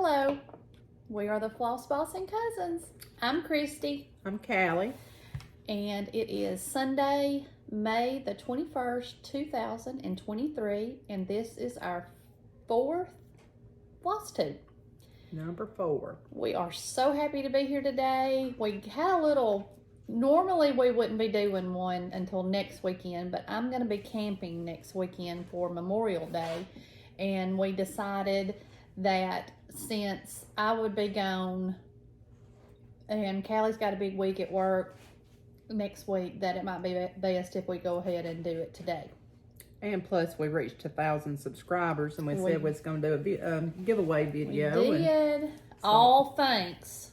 Hello, we are the Floss Bossin cousins. I'm Christy. I'm Callie. And it is Sunday, May the 21st, 2023, and this is our 4th FlossTube. Number 4. We are so happy to be here today. We had a little, normally we wouldn't be doing one until next weekend, but I'm going to be camping next weekend for Memorial Day, and we decided that since I would be gone and Callie's got a big week at work next week, that it might be best if we go ahead and do it today. And plus, we reached 1,000 subscribers, and we said we was going to do a giveaway video. We did. All thanks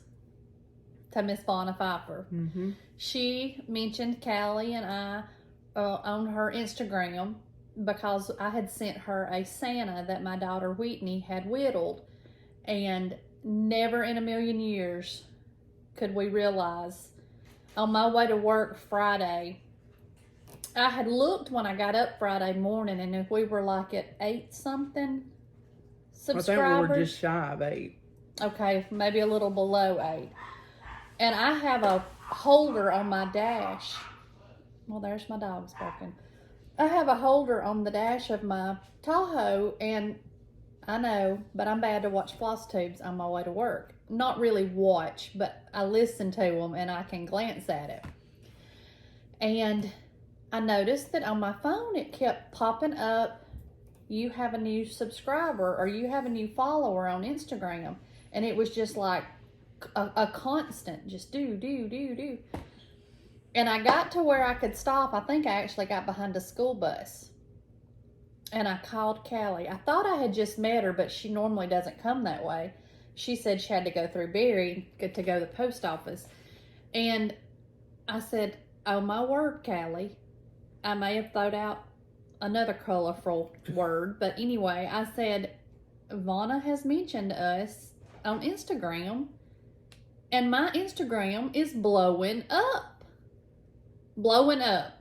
to Miss Fauna Pfeiffer. Mm-hmm. She mentioned Callie and I on her Instagram because I had sent her a Santa that my daughter Whitney had whittled, and never in a million years could we realize. On my way to work Friday, I had looked when I got up Friday morning, and if we were like at 8-something subscribers. I think we were just shy of 8. Okay, maybe a little below 8. And I have a holder on my dash. Well, there's my dogs barking. I have a holder on the dash of my Tahoe, and I know, but I'm bad to watch floss tubes on my way to work. Not really watch, but I listen to them and I can glance at it. And I noticed that on my phone it kept popping up, you have a new subscriber or you have a new follower on Instagram. And it was just like a constant, just do. And I got to where I could stop. I think I actually got behind a school bus. And I called Callie. I thought I had just met her, but she normally doesn't come that way. She said she had to go through Barry to go to the post office. And I said, oh my word, Callie. I may have thrown out another colorful word, but anyway, I said, Vonna has mentioned us on Instagram, and my Instagram is blowing up. Blowing up.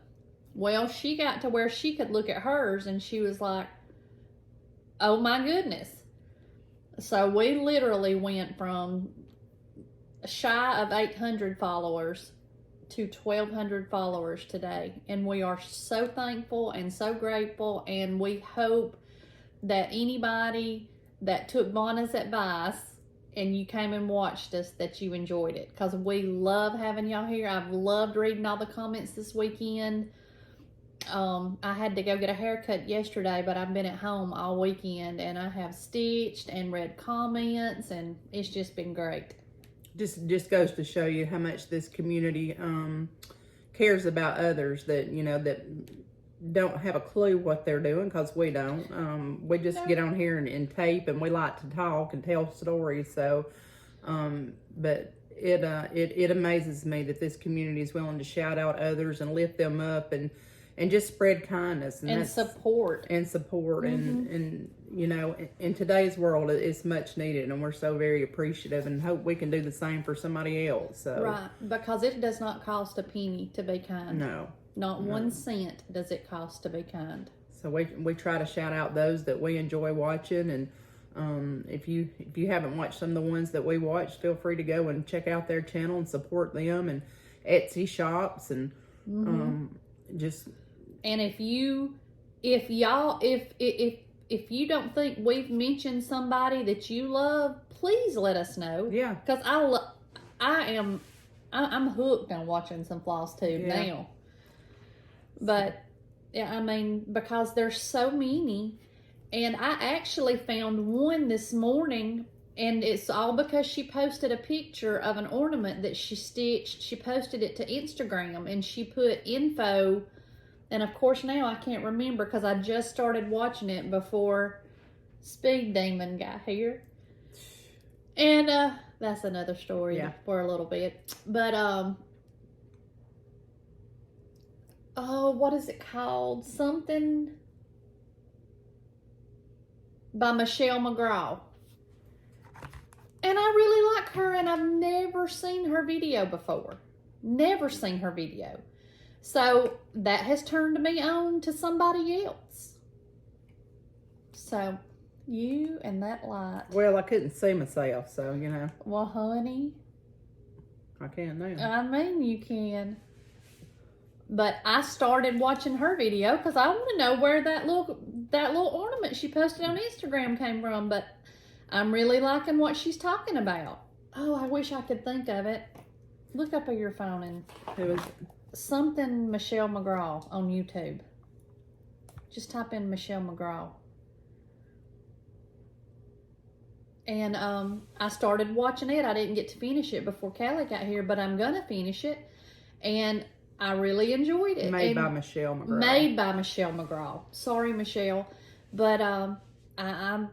Well, she got to where she could look at hers, and she was like, oh my goodness. So we literally went from shy of 800 followers to 1,200 followers today. And we are so thankful and so grateful. And we hope that anybody that took Vonna's advice and you came and watched us, that you enjoyed it. Because we love having y'all here. I've loved reading all the comments this weekend. I had to go get a haircut yesterday, but I've been at home all weekend, and I have stitched and read comments, and it's just been great. Just goes to show you how much this community cares about others that, you know, that don't have a clue what they're doing, because we don't. We just get on here and tape, and we like to talk and tell stories. So, but it amazes me that this community is willing to shout out others and lift them up and just spread kindness and support. And you know, in today's world, it's much needed, and we're so very appreciative and hope we can do the same for somebody else. So. Right, because it does not cost a penny to be kind. No. Not 1 cent does it cost to be kind. So we try to shout out those that we enjoy watching, and if you haven't watched some of the ones that we watch, feel free to go and check out their channel and support them, and Etsy shops, and just. And if you don't think we've mentioned somebody that you love, please let us know. Yeah. Because I'm hooked on watching some FlossTube now. But yeah, I mean, because there's so many, and I actually found one this morning, and it's all because she posted a picture of an ornament that she stitched. She posted it to Instagram, and she put info. And of course now I can't remember because I just started watching it before Speed Demon got here. And that's another story for a little bit. But oh, what is it called? Something by Michelle McGraw. And I really like her, and I've never seen her video before. Never seen her video. So that has turned me on to somebody else. So You and that light. Well, I couldn't see myself, so, you know. Well, honey. I can now. I mean, you can. But I started watching her video because I want to know where that little ornament she posted on Instagram came from. But I'm really liking what she's talking about. Oh, I wish I could think of it. Look up on your phone and Who is it? something Michelle McGraw on YouTube. Just type in Michelle McGraw. And I started watching it. I didn't get to finish it before Callie got here, but I'm gonna finish it. And I really enjoyed it. Made by Michelle McGraw. Made by Michelle McGraw. Sorry, Michelle, but I'm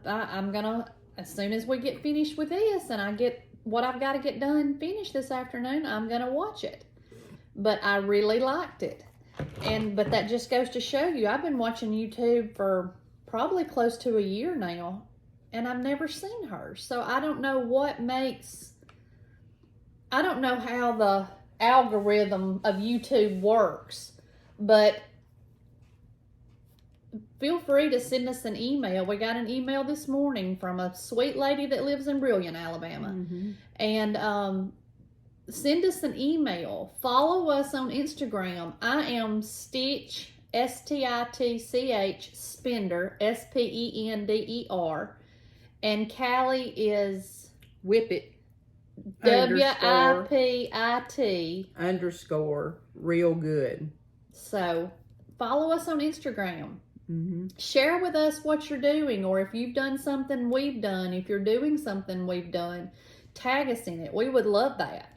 gonna, as soon as we get finished with this and I get what I've got to get done finished this afternoon, I'm gonna watch it. But I really liked it, but that just goes to show you I've been watching YouTube for probably close to a year now, and I've never seen her. So I don't know I don't know how the algorithm of YouTube works, but feel free to send us an email. We got an email this morning from a sweet lady that lives in Brilliant, Alabama. Mm-hmm. And send us an email. Follow us on Instagram. I am Stitch, STITCH, Spender, SPENDER. And Callie is Whippet. WIPIT. _ real good. So follow us on Instagram. Mm-hmm. Share with us what you're doing, or if you've done something we've done, if you're doing something we've done, tag us in it. We would love that.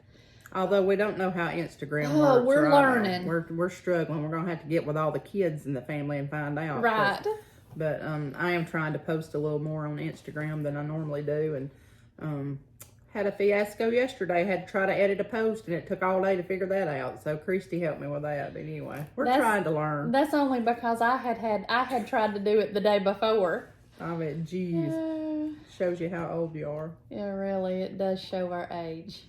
Although we don't know how Instagram works. Oh, we're right? learning. We're struggling. We're going to have to get with all the kids in the family and find out. Right. But I am trying to post a little more on Instagram than I normally do. And had a fiasco yesterday. Had to try to edit a post, and it took all day to figure that out. So Christy helped me with that. But anyway, we're trying to learn. That's only because I had tried to do it the day before. I bet, geez. Shows you how old you are. Yeah, really. It does show our age.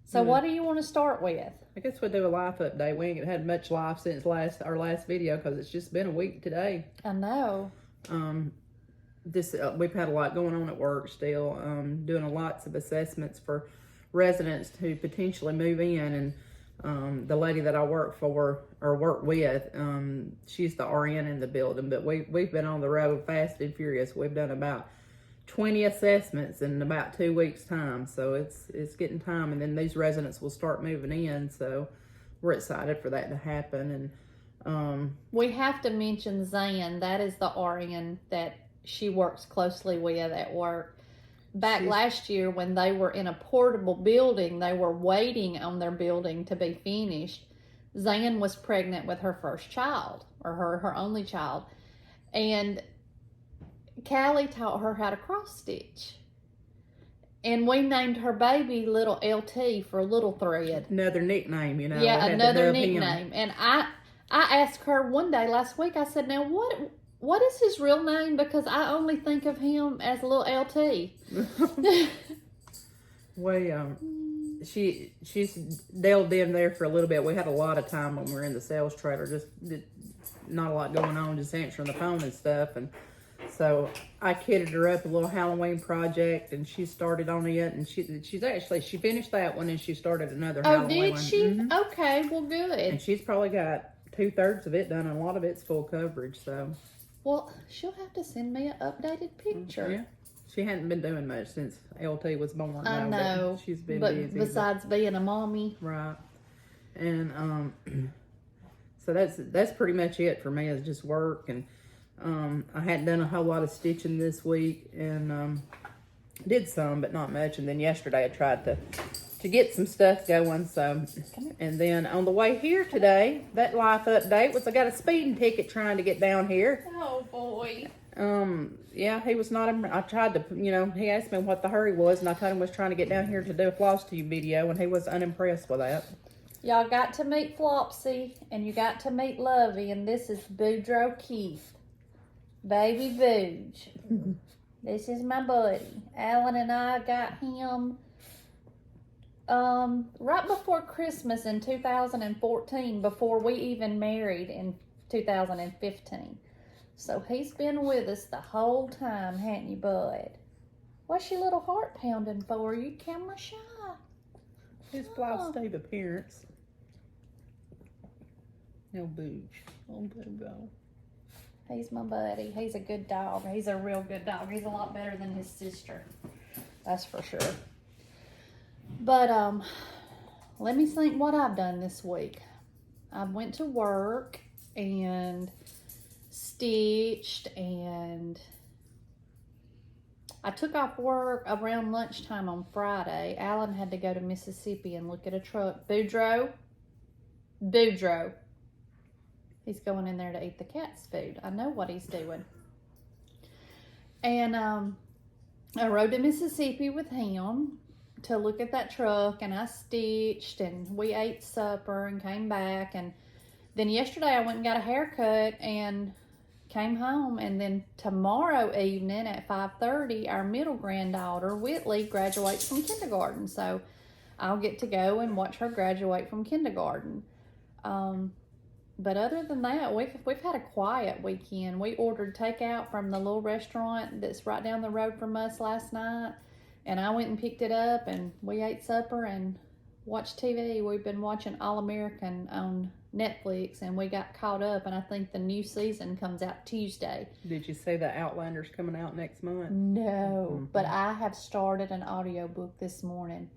So what do you want to start with? I guess we'll do a life update. We ain't had much life since our last video because it's just been a week today. I know. We've had a lot going on at work still. Doing lots of assessments for residents to potentially move in, and the lady that I work for or work with, she's the RN in the building. But we've been on the road fast and furious. We've done about 20 assessments in about 2 weeks' time, so it's getting time, and then these residents will start moving in, so we're excited for that to happen. And we have to mention Zan. That is the RN that she works closely with at work. Back last year when they were in a portable building, they were waiting on their building to be finished. Zan was pregnant with her first child, or her only child, and Callie taught her how to cross stitch. And we named her baby Little LT for Little Thread. Another nickname, you know. Yeah, another nickname. And I asked her one day last week, I said, now what is his real name? Because I only think of him as Little LT. She's delved in there for a little bit. We had a lot of time when we were in the sales trailer, just not a lot going on, just answering the phone and stuff. And so I kitted her up a little Halloween project, and she started on it, and she finished that one, and she started another Halloween one. Oh, did she? Mm-hmm. Okay, well, good. And she's probably got 2/3 of it done, and a lot of it's full coverage, so. Well, she'll have to send me an updated picture. Yeah. She hadn't been doing much since LT was born. I know. She's been busy. Besides being a mommy. Right. And so that's pretty much it for me, is just work. And I hadn't done a whole lot of stitching this week, and did some, but not much. And then yesterday I tried to get some stuff going. So, and then on the way here today, that life update was I got a speeding ticket trying to get down here. Oh boy. Yeah, he was not. I tried to, he asked me what the hurry was, and I told him I was trying to get down here to do a FlossTube video, and he was unimpressed with that. Y'all got to meet Flopsy, and you got to meet Lovey, and this is Boudreaux Keith. Baby Booge. This is my buddy. Alan and I got him right before Christmas in 2014, before we even married in 2015. So he's been with us the whole time, hadn't you, bud? What's your little heart pounding for? You camera shy. His FlossTube appearance. No booge. Oh, boo. He's my buddy. He's a good dog. He's a real good dog. He's a lot better than his sister. That's for sure. But let me think what I've done this week. I went to work and stitched, and I took off work around lunchtime on Friday. Alan had to go to Mississippi and look at a truck. Boudreaux. He's going in there to eat the cat's food. I know what he's doing. And I rode to Mississippi with him to look at that truck, and I stitched, and we ate supper and came back. And then yesterday I went and got a haircut and came home. And then tomorrow evening at 5:30, our middle granddaughter, Whitley, graduates from kindergarten. So I'll get to go and watch her graduate from kindergarten. But other than that, we've had a quiet weekend. We ordered takeout from the little restaurant that's right down the road from us last night. And I went and picked it up, and we ate supper and watched TV. We've been watching All American on Netflix, and we got caught up, and I think the new season comes out Tuesday. Did you say the Outlander's coming out next month? No, but I have started an audiobook this morning,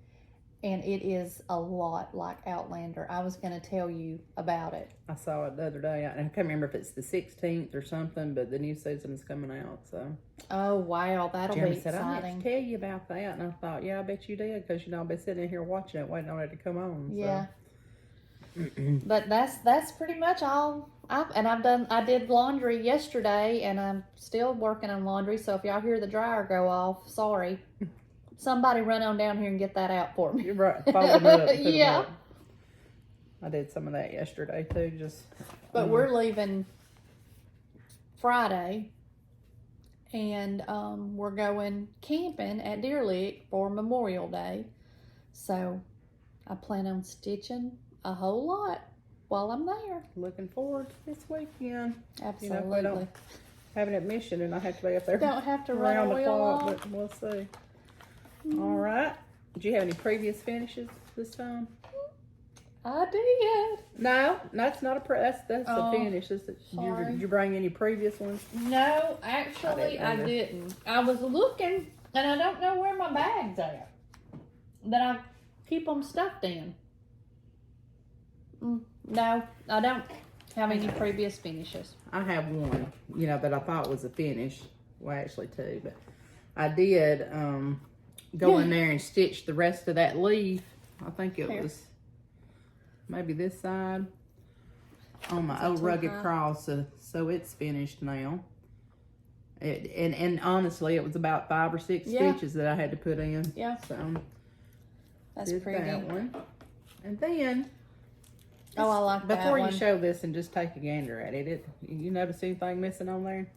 and it is a lot like Outlander. I was going to tell you about it. I saw it the other day. I can't remember if it's the 16th or something, but the new season is coming out. So. Oh, wow. That'll Jeremy be said, exciting. I have to tell you about that. And I thought, yeah, I bet you did, because, I've been sitting in here watching it, waiting on it to come on. Yeah. So. But that's pretty much all. I did laundry yesterday, and I'm still working on laundry. So if y'all hear the dryer go off, sorry. Somebody run on down here and get that out for me. You're right. Follow them up. Yeah. Up. I did some of that yesterday too. But we're leaving Friday, and we're going camping at Deer Lick for Memorial Day. So I plan on stitching a whole lot while I'm there. Looking forward to this weekend. Absolutely. If we don't have an admission and I have to be up there. Don't have to run around a the wheel clock, off. but we'll see. All right. Did you have any previous finishes this time? I did. No, that's not that's a finish. Did you bring any previous ones? No, actually, I didn't. I was looking, and I don't know where my bag's at that I keep them stuffed in. No, I don't have any previous finishes. I have one, that I thought was a finish. Well, actually two, but I did go in there and stitch the rest of that leaf. I think it was maybe this side on my old rugged cross, so it's finished now. And honestly, it was about 5 or 6 stitches that I had to put in. Yeah. So that's did pretty. that one. And then I like that before one. you show this and just take a gander at it, you notice anything missing on there?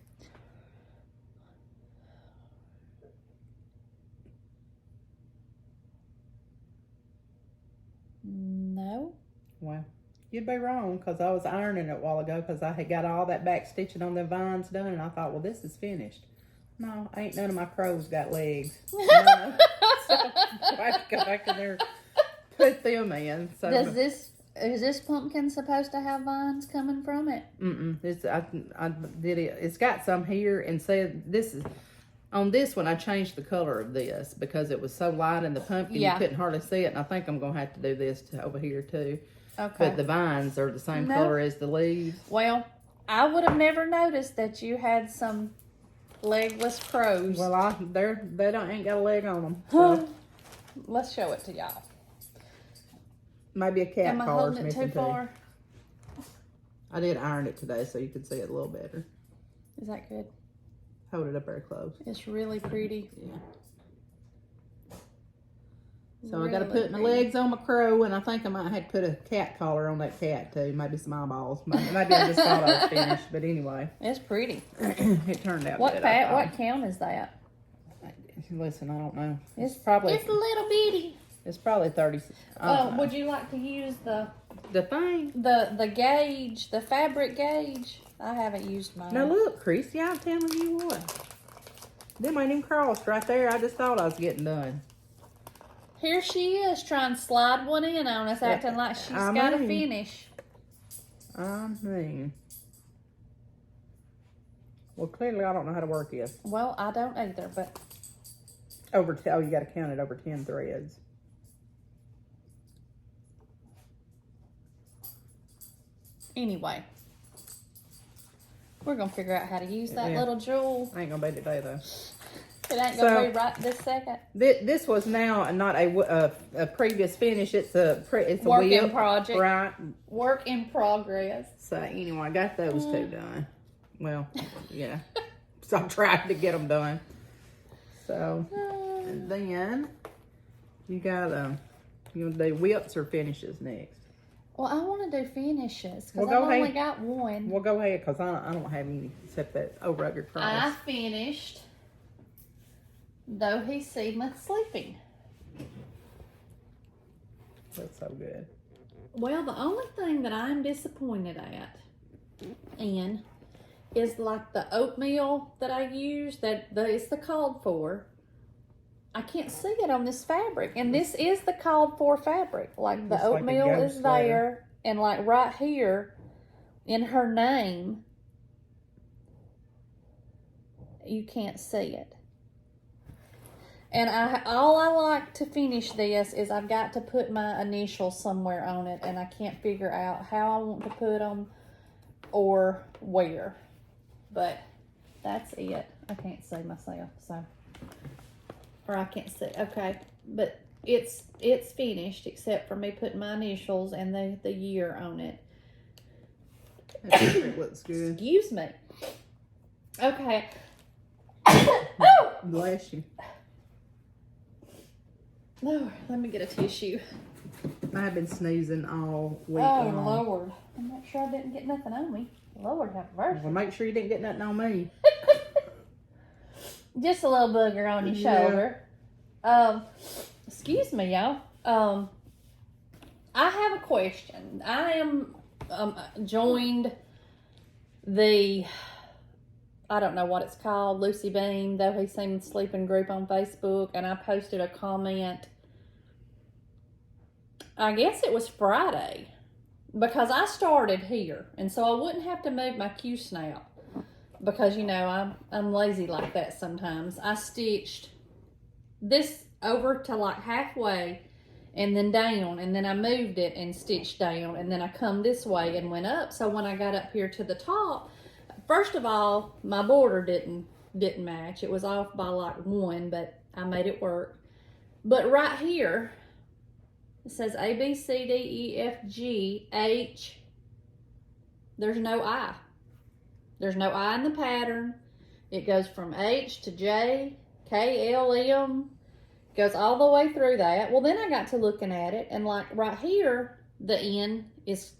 No. Well, you'd be wrong, because I was ironing it a while ago, because I had got all that back stitching on the vines done, and I thought, well, this is finished. No, ain't none of my crows got legs. No. So I have to go back in there, put them in. So is this pumpkin supposed to have vines coming from it? I did it. It's got some here, and said this is. On this one, I changed the color of this because it was so light in the pumpkin, you couldn't hardly see it. And I think I'm going to have to do this over here too. Okay. But the vines are the same color as the leaves. Well, I would have never noticed that you had some legless crows. Well, ain't got a leg on them. So. Let's show it to y'all. Maybe a cat Am I collar's holding it missing too far? I did iron it today so you could see it a little better. Is that good? Hold it up very close. It's really pretty. Yeah. So really I got to put my legs on my crow, and I think I might have to put a cat collar on that cat too. Maybe some eyeballs. Maybe I just thought I was finished, but anyway. It's pretty. It turned out good. What count is that? Listen, I don't know. It's a little bitty. It's probably 30. Would you like to use the thing? The gauge, the fabric gauge? I haven't used mine. Now look, Christy, I'm telling you what. Them ain't even crossed right there. I just thought I was getting done. Here she is trying to slide one in on us, acting like she's got to finish. I mean, well, clearly I don't know how to work it. Well, I don't either, but Oh, you got to count it over 10 threads. anyway. We're going to figure out how to use that little jewel. Ain't going to be today, though. It ain't going to be right this second. This was now not a previous finish. It's a work in project. Right. Work in progress. So, anyway, I got those two done. Well, yeah. So, I'm trying to get them done. So, and then you got you want to do whips or finishes next? Well, I want to do finishes because I've only got one. Well, go ahead because I don't have any except that over your cross. I finished, though he seemeth sleeping. That's so good. Well, the only thing that I'm disappointed at, is like the oatmeal that I use, it's the called for. I can't see it on this fabric. And this is the called for fabric. Like the oatmeal is there. And like right here in her name, you can't see it. And all I like to finish this is I've got to put my initials somewhere on it. And I can't figure out how I want to put them or where. But that's it. I can't see myself, so. Or I can't see. Okay, but it's finished except for me putting my initials and the year on it. It looks good. Excuse me. Okay. Bless you. Lord, let me get a tissue. I've been sneezing all week long. long. Lord. I'm not sure I didn't get nothing on me. Lord have mercy. Well, make sure you didn't get nothing on me. Just a little booger on your shoulder. Excuse me, y'all. I have a question. I am joined the, I don't know what it's called, Lucy Beam, though he seemed sleeping group on Facebook, and I posted a comment. I guess it was Friday, because I started here, and so I wouldn't have to move my Q-snap. Because, you know, I'm lazy like that sometimes. I stitched this over to like halfway and then down. And then I moved it and stitched down. And then I come this way and went up. So when I got up here to the top, first of all, my border didn't match. It was off by like 1, but I made it work. But right here, it says A, B, C, D, E, F, G, H. There's no I. There's no I in the pattern. It goes from H to J, K, L, M. Goes all the way through that. Well, then I got to looking at it, and like right here, the N is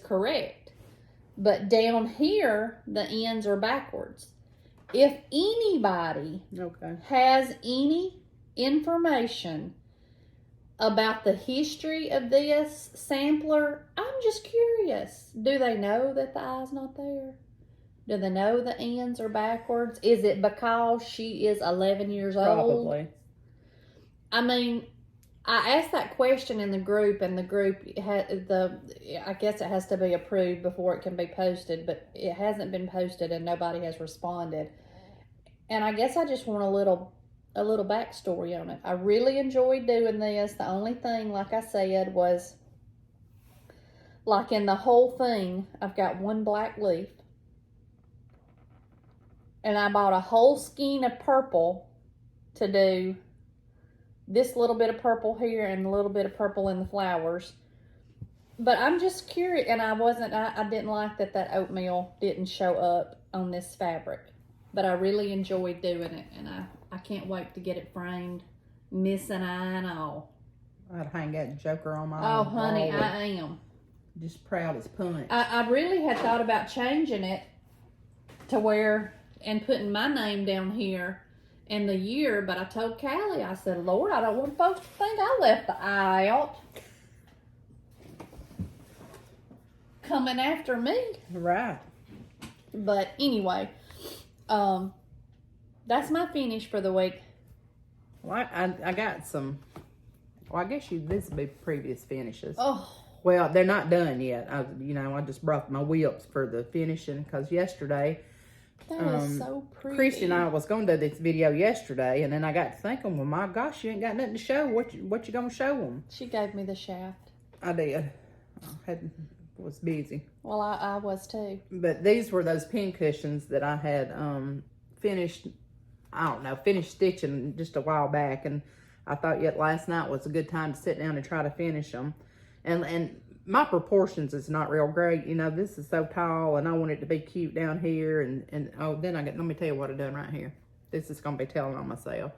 correct. But down here, the N's are backwards. If anybody has any information about the history of this sampler, I'm just curious. Do they know that the I's not there? Do they know the N's are backwards? Is it because she is 11 years old? Probably. I mean, I asked that question in the group, and the group I guess it has to be approved before it can be posted, but it hasn't been posted and nobody has responded. And I guess I just want a little backstory on it. I really enjoyed doing this. The only thing, like I said, was like in the whole thing, I've got one black leaf. And I bought a whole skein of purple to do this little bit of purple here and a little bit of purple in the flowers. But I'm just curious, and I didn't like that oatmeal didn't show up on this fabric. But I really enjoyed doing it, and I can't wait to get it framed, missing eye and all. I'd hang that joker on my wall. Oh, honey, I am. Just proud as punch. I really had thought about changing it to where, and putting my name down here and the year, but I told Callie, I said, Lord, I don't want folks to think I left the I out. Coming after me. Right. But anyway, that's my finish for the week. Well, I got some. Well, I guess this would be previous finishes. Oh. Well, they're not done yet. I just brought my whips for the finishing because yesterday. That is so pretty. Christy and I was going to do this video yesterday, and then I got to thinking, well, my gosh, you ain't got nothing to show. What you gonna show them? She gave me the shaft. I did. Was busy. Well, I was too. But these were those pin cushions that I had finished. I don't know, finished stitching just a while back, and I thought yet last night was a good time to sit down and try to finish them. And my proportions is not real great. You know, this is so tall, and I want it to be cute down here. And oh, then let me tell you what I done right here. This is going to be telling on myself.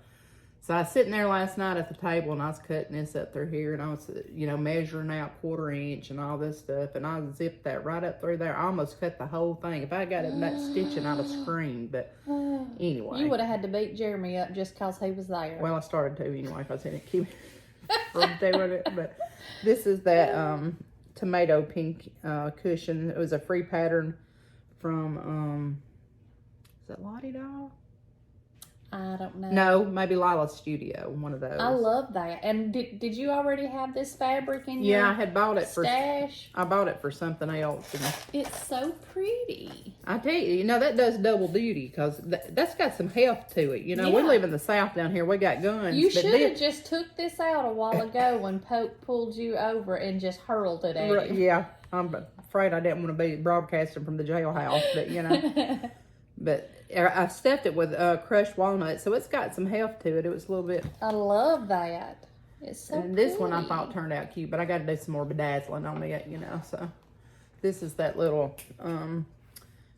So I was sitting there last night at the table, and I was cutting this up through here, and I was, measuring out 1/4 inch and all this stuff, and I zipped that right up through there. I almost cut the whole thing. If I got it in that stitching, I'd have screamed. But anyway. You would have had to beat Jeremy up just because he was there. Well, I started to anyway, because he didn't keep from doing it. But this is that tomato pink cushion. It was a free pattern from, is that Lottie Doll? I don't know. No, maybe Lila's Studio, one of those. I love that. And did you already have this fabric in your I had bought it stash? I bought it for something else. And it's so pretty. I tell you, that does double duty because that's got some heft to it. We live in the South down here. We got guns. You should have just took this out a while ago when Pope pulled you over and just hurled it at you. Yeah, I'm afraid I didn't want to be broadcasting from the jailhouse, but But I stuffed it with crushed walnuts, so it's got some heft to it. It was a little bit. I love that. It's so And this pretty. one I thought turned out cute, but I got to do some more bedazzling on it, So this is that little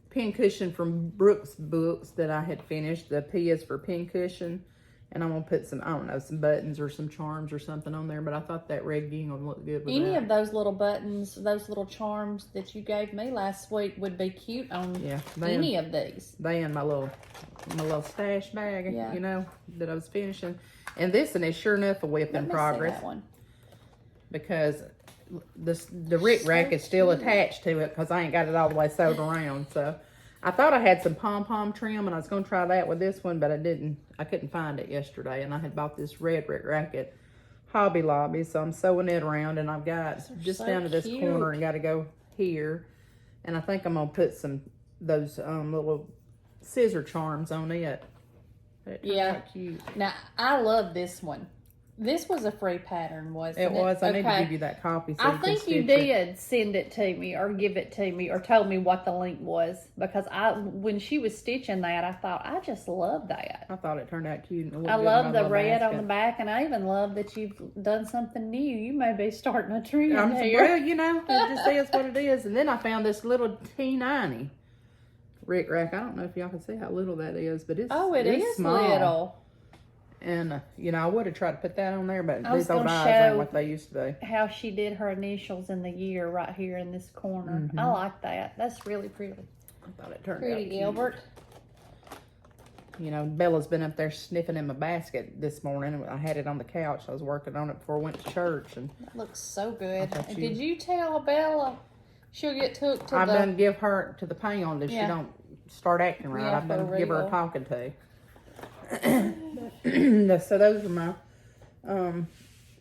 pin cushion from Brooks Books that I had finished. The P is for pin cushion. And I'm going to put some, I don't know, some buttons or some charms or something on there. But I thought that red gingham would look good with Any that. of those little buttons, those little charms that you gave me last week would be cute on any of these. They in my little stash bag, that I was finishing. And this one is sure enough a whip in progress. That one. Because the Rick rack is still attached to it because I ain't got it all the way sewed around. So I thought I had some pom-pom trim and I was going to try that with this one, but I didn't. I couldn't find it yesterday, and I had bought this red Rick rack at Hobby Lobby, so I'm sewing it around, and I've got just so down to this corner and got to go here, and I think I'm going to put those little scissor charms on it. Yeah. Cute. Now, I love this one. This was a free pattern, wasn't it? It was. I need to give you that copy. So I think you did send it to me or give it to me or tell me what the link was because when she was stitching that, I thought, I just love that. I thought it turned out cute. And I love the red on the back, and I even love that you've done something new. You may be starting a trend here. Well, it just is what it is. And then I found this little T90 Rick rack. I don't know if y'all can see how little that is, but it's small. Little. And, I would have tried to put that on there, but these old eyes ain't what they used to be. How she did her initials in the year right here in this corner. Mm-hmm. I like that. That's really pretty. I thought it turned out pretty, cute. Gilbert. Bella's been up there sniffing in my basket this morning. I had it on the couch. I was working on it before I went to church. And that looks so good. Did you tell Bella she'll get took to I've done give her to the pound if she don't start acting right. Yeah, I've done give her a talking to. So those are my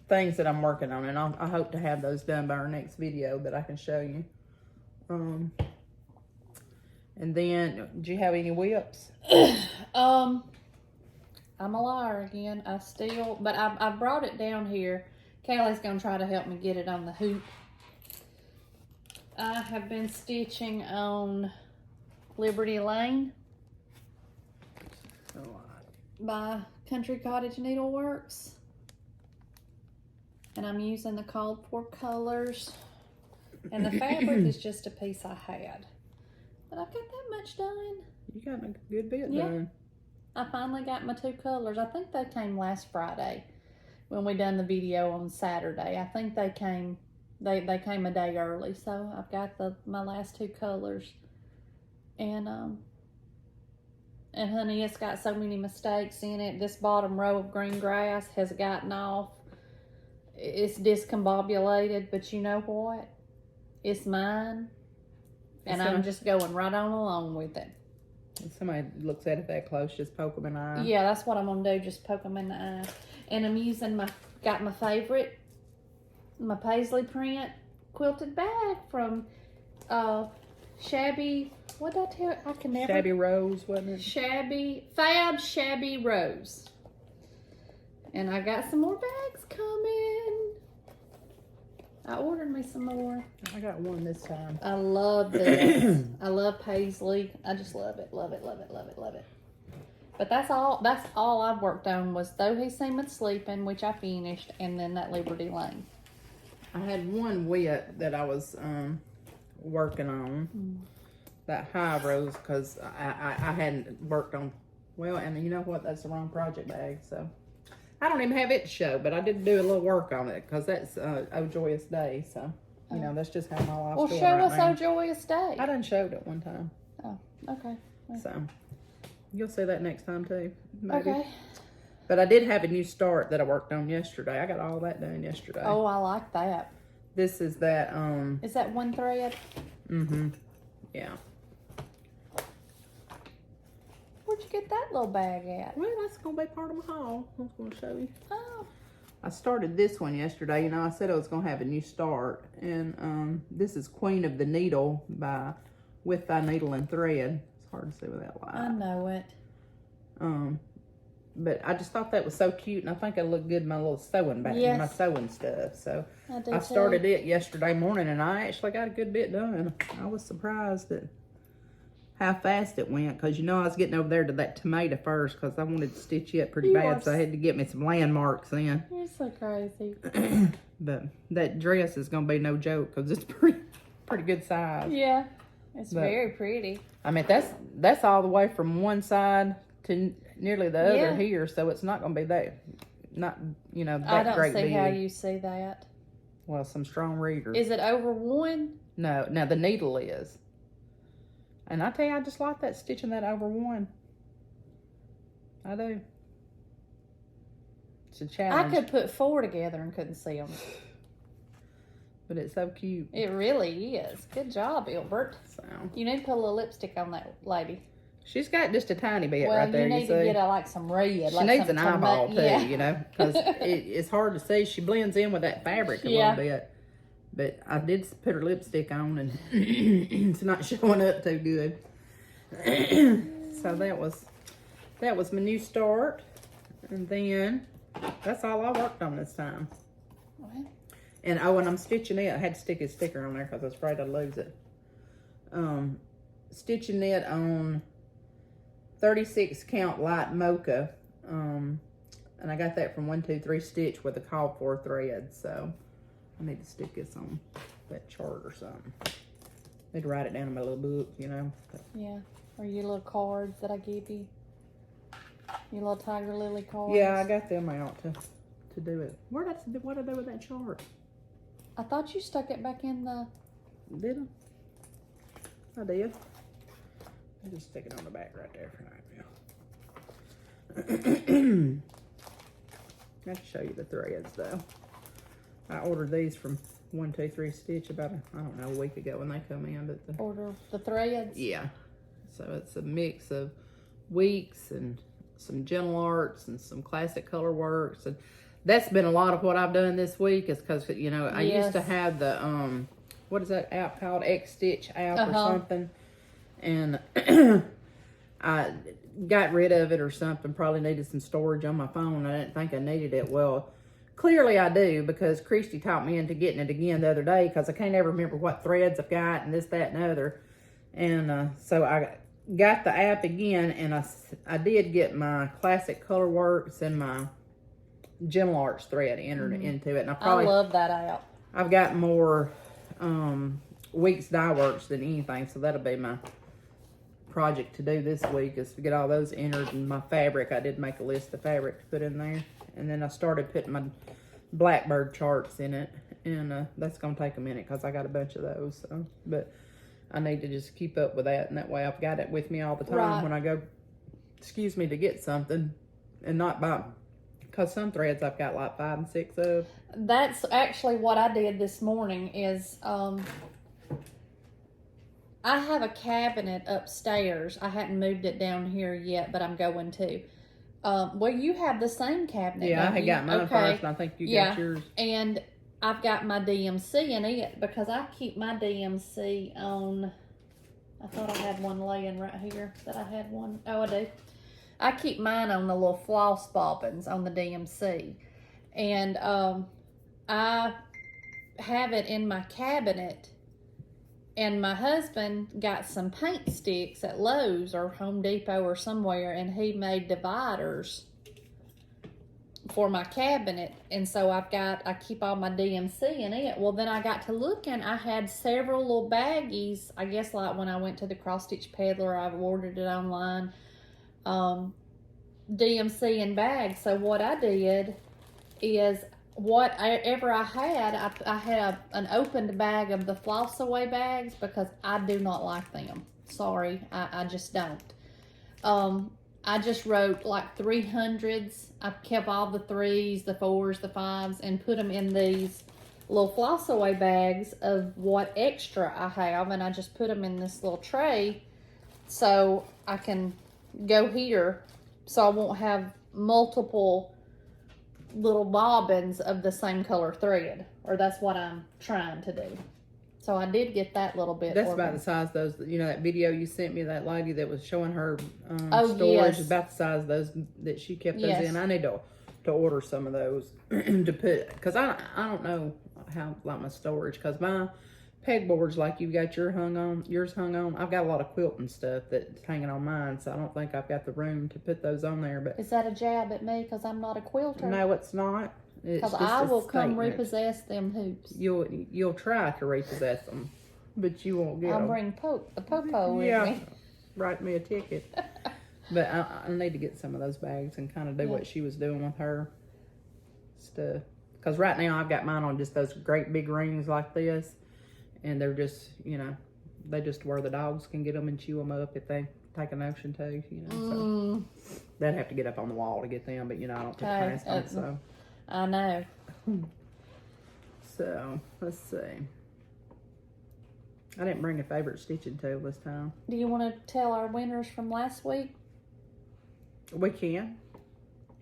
things that I'm working on, and I hope to have those done by our next video that I can show you. And then, do you have any whips? I'm a liar again. But I brought it down here. Callie's gonna try to help me get it on the hoop. I have been stitching on Liberty Lane by Country Cottage Needleworks, and I'm using the called for colors, and the fabric is just a piece I had, but I've got that much done. You got a good bit done. I finally got my 2 colors. I think they came last Friday when we done the video on Saturday. I think they came they came a day early, so I've got my last 2 colors, and honey, it's got so many mistakes in it. This bottom row of green grass has gotten off. It's discombobulated, but you know what? It's mine. And I'm just going right on along with it. If somebody looks at it that close, just poke them in the eye. Yeah, that's what I'm going to do. Just poke them in the eye. And I'm using got my favorite, my paisley print quilted bag from Shabby, what did I tell you? I can never. Shabby Rose, wasn't it? Shabby Rose. And I got some more bags coming. I ordered me some more. I got one this time. I love this. I love paisley. I just love it. Love it, love it, love it, love it. But that's all I've worked on was Though He Seemeth Sleeping, which I finished, and then that Liberty Lane. I had one wet that I was working on. That high rose, because I hadn't worked on, well, and you know what, that's the wrong project bag, so I don't even have it to show, but I did do a little work on it, because that's Oh Joyous Day, so you know, that's just how my life's well, going show right us now. Oh Joyous Day. I done showed it one time. Oh, okay. So you'll see that next time too, maybe. Okay. But I did have a new start that I worked on yesterday. I got all that done yesterday. Oh, I like that. This is that Is that one thread? Yeah. Where'd you get that little bag at? Well, that's gonna be part of my haul. I was gonna show you. Oh. I started this one yesterday. You know, I said I was gonna have a new start, and this is Queen of the Needle by With Thy Needle and Thread. It's hard to see without light. I know it. But I just thought that was so cute, and I think it'll look good in my little sewing bag, my sewing stuff. So I started it yesterday morning, and I actually got a good bit done. I was surprised at how fast it went, because you know I was getting over there to that tomato first, because I wanted to stitch it pretty bad, so I had to get me some landmarks in. You're so crazy. But that dress is gonna be no joke, because it's pretty good size. Yeah, it's very pretty. I mean, that's all the way from one side to nearly the other here, so it's not gonna be that, you know, that great. I don't see how you see that. Well, some strong readers. Is it over one? No, now the needle is. And I tell you, I just like that, stitching that over one. I do. It's a challenge. I could put 4 together and couldn't see them. But it's so cute. It really is. Good job, Ilbert. So You need to put a little lipstick on that lady. she's got just a tiny bit Well, right there. you need to see. get like some red. She like needs some an eyeball too, yeah. you know, because it's hard to see. She blends in with that fabric a little bit. But I did put her lipstick on, and it's not showing up too good. So that was my new start, and then that's all I worked on this time. What? And when I'm stitching it, I had to stick a sticker on there because I was afraid I'd lose it. Stitching it on 36 count light mocha, and I got that from 123 Stitch with a call for thread. So I need to stick this on that chart or something. I need to write it down in my little book, you know. Yeah, or your little cards that I give you. Your little tiger lily cards. Yeah, I got them out to do it. What did I do with that chart? I thought you stuck it back in the... Did I? I did. I'll just stick it on the back right there for now. I can show you the threads though. I ordered these from 123 Stitch about a week ago when they come in. But Order the threads? Yeah. So it's a mix of weeks and some gentle arts and some classic color works, and that's been a lot of what I've done this week. Is because, you know, I used to have the what is that app called, X Stitch app or something, and I got rid of it or something. Probably needed some storage on my phone. I didn't think I needed it. Well, clearly I do, because Christy talked me into getting it again the other day, because I can't ever remember what threads I've got and this, that, and other. And so I got the app again, and I did get my classic color works and my gentle arts thread entered into it. And I love that app. I've got more weeks dye works than anything, so that'll be my project to do this week, is to get all those entered. And my fabric, I did make a list of fabric to put in there, and then I started putting my blackbird charts in it, and that's gonna take a minute because I got a bunch of those. So, but I need to just keep up with that, and that way I've got it with me all the time when I go, to get something, and not buy, because some threads I've got like 5 and 6 of. That's actually what I did this morning is I have a cabinet upstairs. I hadn't moved it down here yet, but I'm going to. Well, you have the same cabinet. Yeah, don't I had you? got mine first, and I think you got yours. And I've got my DMC in it because I keep my DMC on. I thought I had one laying right here. That I had one. Oh, I do. I keep mine on the little floss bobbins on the DMC, and I have it in my cabinet. And my husband got some paint sticks at Lowe's or Home Depot or somewhere, and he made dividers for my cabinet. And so I keep all my DMC in it. Well, then I got to looking. I had several little baggies. I guess like when I went to the Cross Stitch Peddler, I ordered it online. DMC in bags. So what I did is whatever I had, I had an opened bag of the floss away bags because I do not like them. Sorry, I just don't. I just wrote like 300s. I kept all the 3s, the 4s, the 5s, and put them in these little floss away bags of what extra I have, and I just put them in this little tray so I can go here so I won't have multiple little bobbins of the same color thread, or that's what I'm trying to do. So I did get that little bit. That's about the size of those, you know, that video you sent me, that lady that was showing her Oh, storage, yes. about the size of those that she kept those Yes. in. I need to order some of those to put, because I don't know how, like, my storage, because my pegboards, like you got yours hung on, I've got a lot of quilting stuff that's hanging on mine, so I don't think I've got the room to put those on there. But Is that a jab at me because I'm not a quilter? no, it's not. It's Because just I a will come statement. repossess them hoops. You'll try to repossess them, but you won't get I'll them. bring the popo with Yeah, me. write me a ticket. But I need to get some of those bags and kind of do what she was doing with her stuff. Because right now I've got mine on just those great big rings like this, and they're just, you know, they just where the dogs can get them and chew them up if they take a notion to, you know. So they'd have to get up on the wall to get them, but you know I don't take past them. So I know. So let's see. I didn't bring a favorite stitching tool this time. Do you want to tell our winners from last week? We can.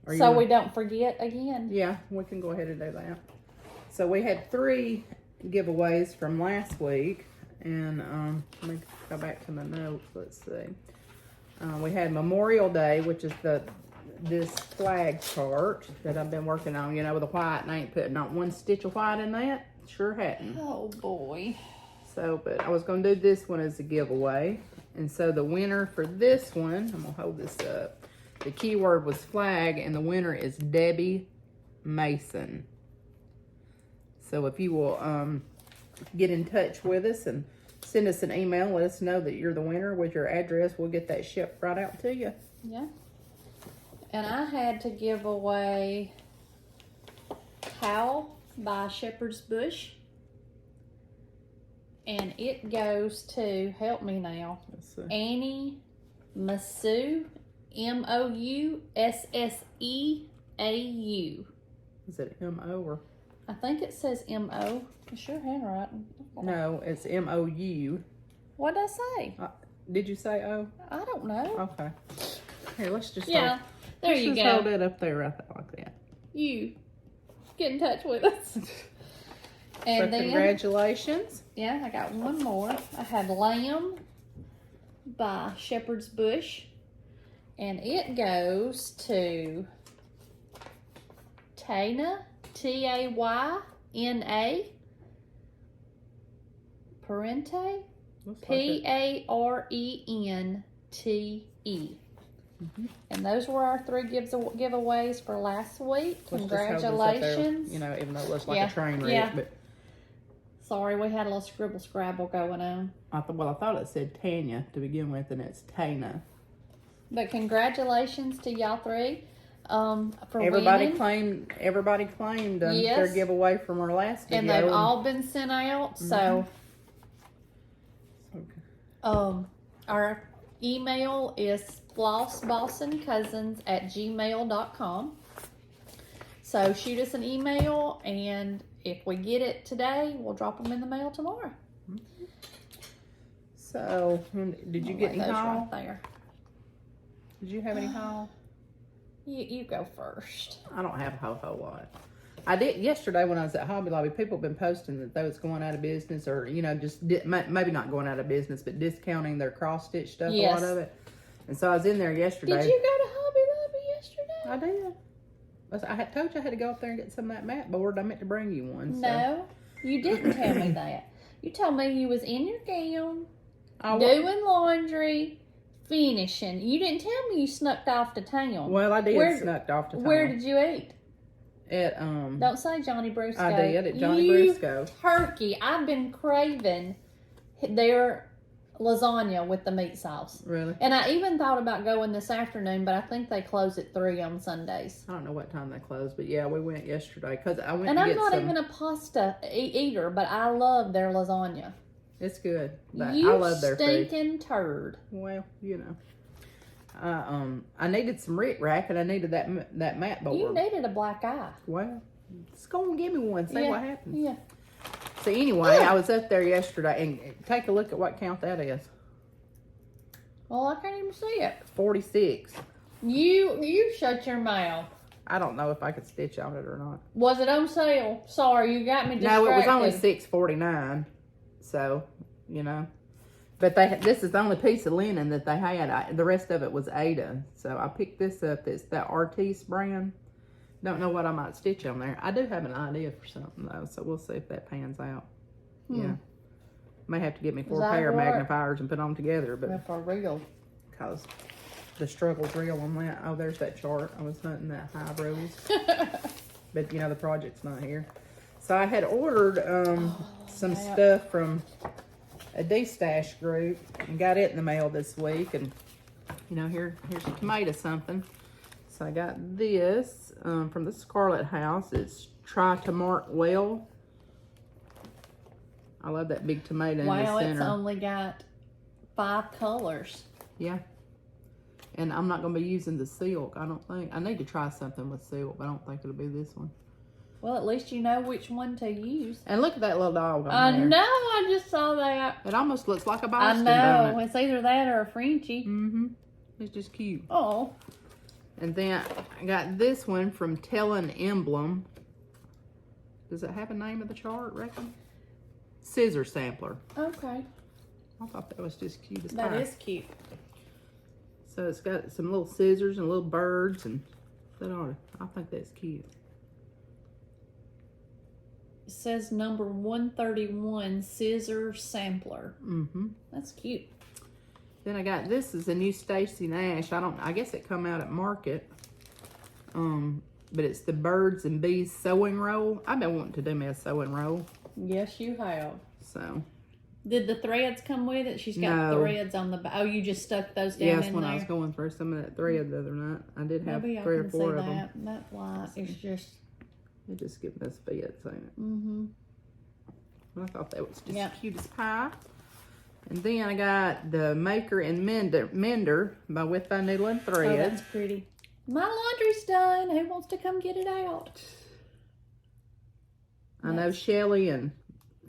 Or you So want- we don't forget again? Yeah, we can go ahead and do that. So we had 3 giveaways from last week, and let me go back to my notes. Let's see. We had Memorial Day, which is this flag chart that I've been working on, you know, with the white, and I ain't putting not one stitch of white in that. Sure hadn't. Oh boy. So, but I was going to do this one as a giveaway. And so the winner for this one, I'm going to hold this up. The keyword was flag, and the winner is Debbie Mason. So if you will get in touch with us and send us an email, let us know that you're the winner with your address. We'll get that shipped right out to you. Yeah. And I had to give away HOWL by Shepherd's Bush. And it goes to, help me now, Let's see. Annie Mousseau, Mousseau. Is it M-O or? I think it says M-O. It's your handwriting. No, it's M-O-U. What did I say? Did you say O? I don't know. Okay. Here, let's just Yeah, there let's you just go. hold it up there, right there, like that. You get in touch with us. And So then, congratulations. yeah, I got one more. I had Lamb by Shepherd's Bush. And it goes to Tayna, Tayna, Parente, Looks like it. Parente. And those were our 3 giveaways for last week. Let's just hold this up there, Congratulations. you know, even though it looks like Yeah, a train wreck, yeah. but Sorry, we had a little scribble scrabble going on. I thought it said Tanya to begin with, and it's Tayna. But congratulations to y'all 3 for Everybody winning. claimed their Yes. giveaway from our last video. And they've all been sent out. So Okay. our email is flossbossincousins@gmail.com. So shoot us an email, and if we get it today, we'll drop them in the mail tomorrow. So, did you get any haul? Right there. Did you have any haul? You go first. I don't have a whole lot. I did yesterday when I was at Hobby Lobby. People have been posting that they was going out of business, or just maybe not going out of business, but discounting their cross stitch stuff. Yes. A lot of it. And so I was in there yesterday. Did you go to Hobby Lobby yesterday? I did. I had told you I had to go up there and get some of that mat board. I meant to bring you one. So. No, you didn't tell me that. You told me you was in your gown, doing laundry, finishing. You didn't tell me you snuck off to town. Well, I did snuck off to town. Where did you eat? At Don't say Johnny Brusco. I did at Johnny Brusco. Turkey. I've been craving their lasagna with the meat sauce. Really? And I even thought about going this afternoon, but I think they close at 3 on Sundays. I don't know what time they close, but yeah, we went yesterday because I went. And to I'm get not some... even a pasta eater, but I love their lasagna. It's good. But You I love their stinking food. turd. Well, I needed some Rick Rack and I needed that mat board. You needed a black eye. Well, just go and give me one. See what happens. Yeah. So anyway, I was up there yesterday and take a look at what count that is. Well, I can't even see it. 46. You shut your mouth. I don't know if I could stitch on it or not. Was it on sale? Sorry, you got me distracted. No, it was only $6.49. So, But this is the only piece of linen that they had. The rest of it was Ada. So I picked this up. It's that Artiste brand. Don't know what I might stitch on there. I do have an idea for something though, so we'll see if that pans out. Yeah. May have to get me 4 pair of magnifiers and put them together, but well, for real. Because the struggle's real on that. Oh, there's that chart. I was hunting that high rose. But the project's not here. So I had ordered some stuff from a D-Stash group and got it in the mail this week, and here's a tomato something. So I got this from the Scarlet House. It's Try to Mark Well. I love that big tomato in the center. Wow, it's only got 5 colors. Yeah. And I'm not going to be using the silk, I don't think. I need to try something with silk, but I don't think it'll be this one. Well, at least you know which one to use. And look at that little dog on there. I know, I just saw that. It almost looks like a Bossin, I know, don't it? it's either that or a Frenchie. Mm-hmm. It's just cute. Oh. And then I got this one from Tellin Emblem. Does it have a name of the chart, reckon? Scissor Sampler. Okay. I thought that was just cute as That pie. is cute. So it's got some little scissors and little birds, and I think that's cute. It says number 131 scissor sampler. Mm-hmm. That's cute. Then I got this is a new Stacy Nash. I guess it come out at Market. But it's the Birds and Bees sewing roll. I've been wanting to do me a sewing roll. Yes, you have. So. Did the threads come with it? She's got threads on the back. Oh, you just stuck those down in there? Yes, when I was going through some of that thread the other night. I did have 3 or 4 of them. That light is just... It just giving us fits, ain't it? Mm-hmm. I thought that was just cute as pie. And then I got the Maker and Mender by With Thy Needle and Thread. Oh, that's pretty. My laundry's done. Who wants to come get it out? I know Shelly and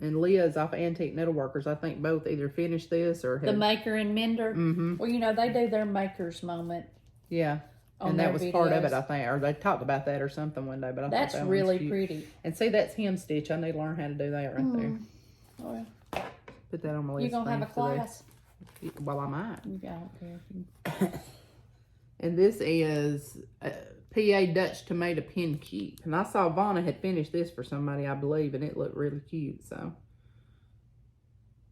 Liz off Antique Needleworkers, I think both either finished this or the Maker and Mender. Mm-hmm. Well, they do their Maker's Moment. Yeah, and that was videos. part of it, I think, or they talked about that or something one day. But I that's thought that really pretty. And see, that's hem stitch. I need to learn how to do that right there. Oh, put that on my list. You're gonna have a class. Well, I might. I don't care. And this is PA Dutch Tomato Pin Keep. And I saw Vonna had finished this for somebody, I believe, and it looked really cute. So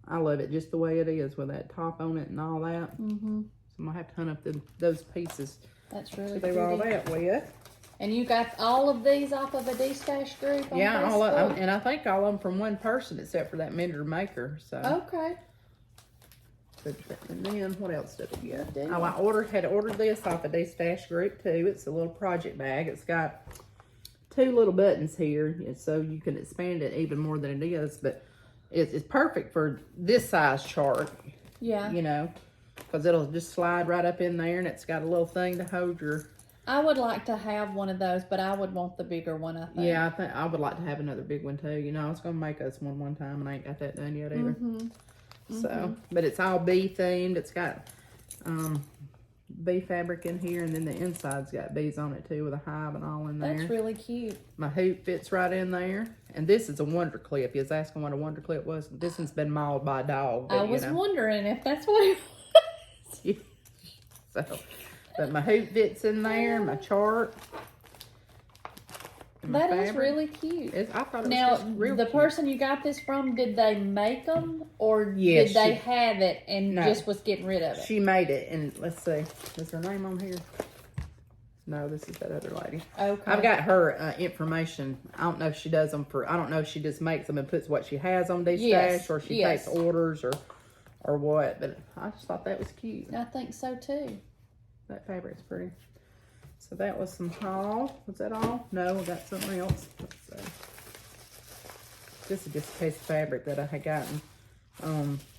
I love it just the way it is with that top on it and all that. Mm-hmm. So I'm gonna have to hunt up those pieces. That's really to do all that with. And you got all of these off of a D-Stash group on yeah, Facebook? all of them, and I think all of them from one person except for that Mender Maker. So okay. And then what else did we get? Oh, I had ordered this off a D-Stash group too. It's a little project bag. It's got 2 little buttons here, so you can expand it even more than it is. But it's perfect for this size chart. Yeah. Because it'll just slide right up in there, and it's got a little thing to hold your. I would like to have one of those, but I would want the bigger one, I think. Yeah, I think I would like to have another big one too. I was gonna make us one time, and I ain't got that done yet either. So, but it's all bee themed. It's got bee fabric in here, and then the inside's got bees on it too, with a hive and all in there. That's really cute. My hoop fits right in there, and this is a wonder clip. You was asking what a wonder clip was. This one's been mauled by a dog. But, I was wondering if that's what it was. So, but my hoop fits in there. My chart. That is really cute. I thought it was Now, just real the cute. person you got this from, did they make them, or Yes, did they have it and just was getting rid of it? She made it, and let's see, is her name on here? No, this is that other lady. Okay. I've got her information. I don't know if she does them for. I don't know if she just makes them and puts what she has on these stash, or she takes orders, or what. But I just thought that was cute. I think so too. That fabric's pretty. So that was some haul. Was that all? No, I got something else. Let's see. This is just a piece of fabric that I had gotten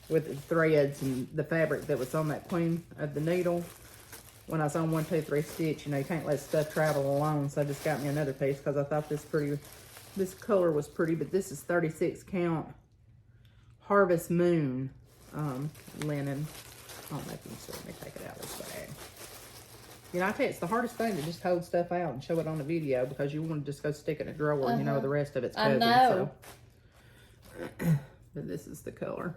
with the threads and the fabric that was on that queen of the needle. When I was on 1, 2, 3 stitch, you know, you can't let stuff travel alone. So I just got me another piece because I thought this color was pretty. But this is 36 count Harvest Moon linen. I don't know if you can see. Let me take it out of this bag. You know, I tell you, it's the hardest thing to just hold stuff out and show it on the video, because you want to just go stick it in a drawer, you know, the rest of it's cousins. I know. So. But this is the color.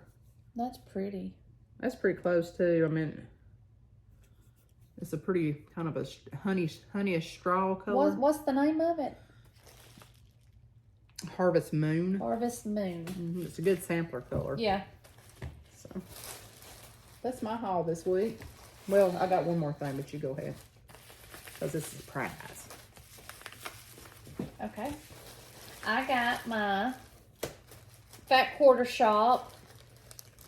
That's pretty. That's pretty close too. I mean, it's a pretty kind of a honeyish straw color. What's the name of it? Harvest Moon. Harvest Moon. It's a good sampler color. Yeah. So that's my haul this week. Well, I got one more thing, but you go ahead, because this is a prize. Okay. I got my Fat Quarter Shop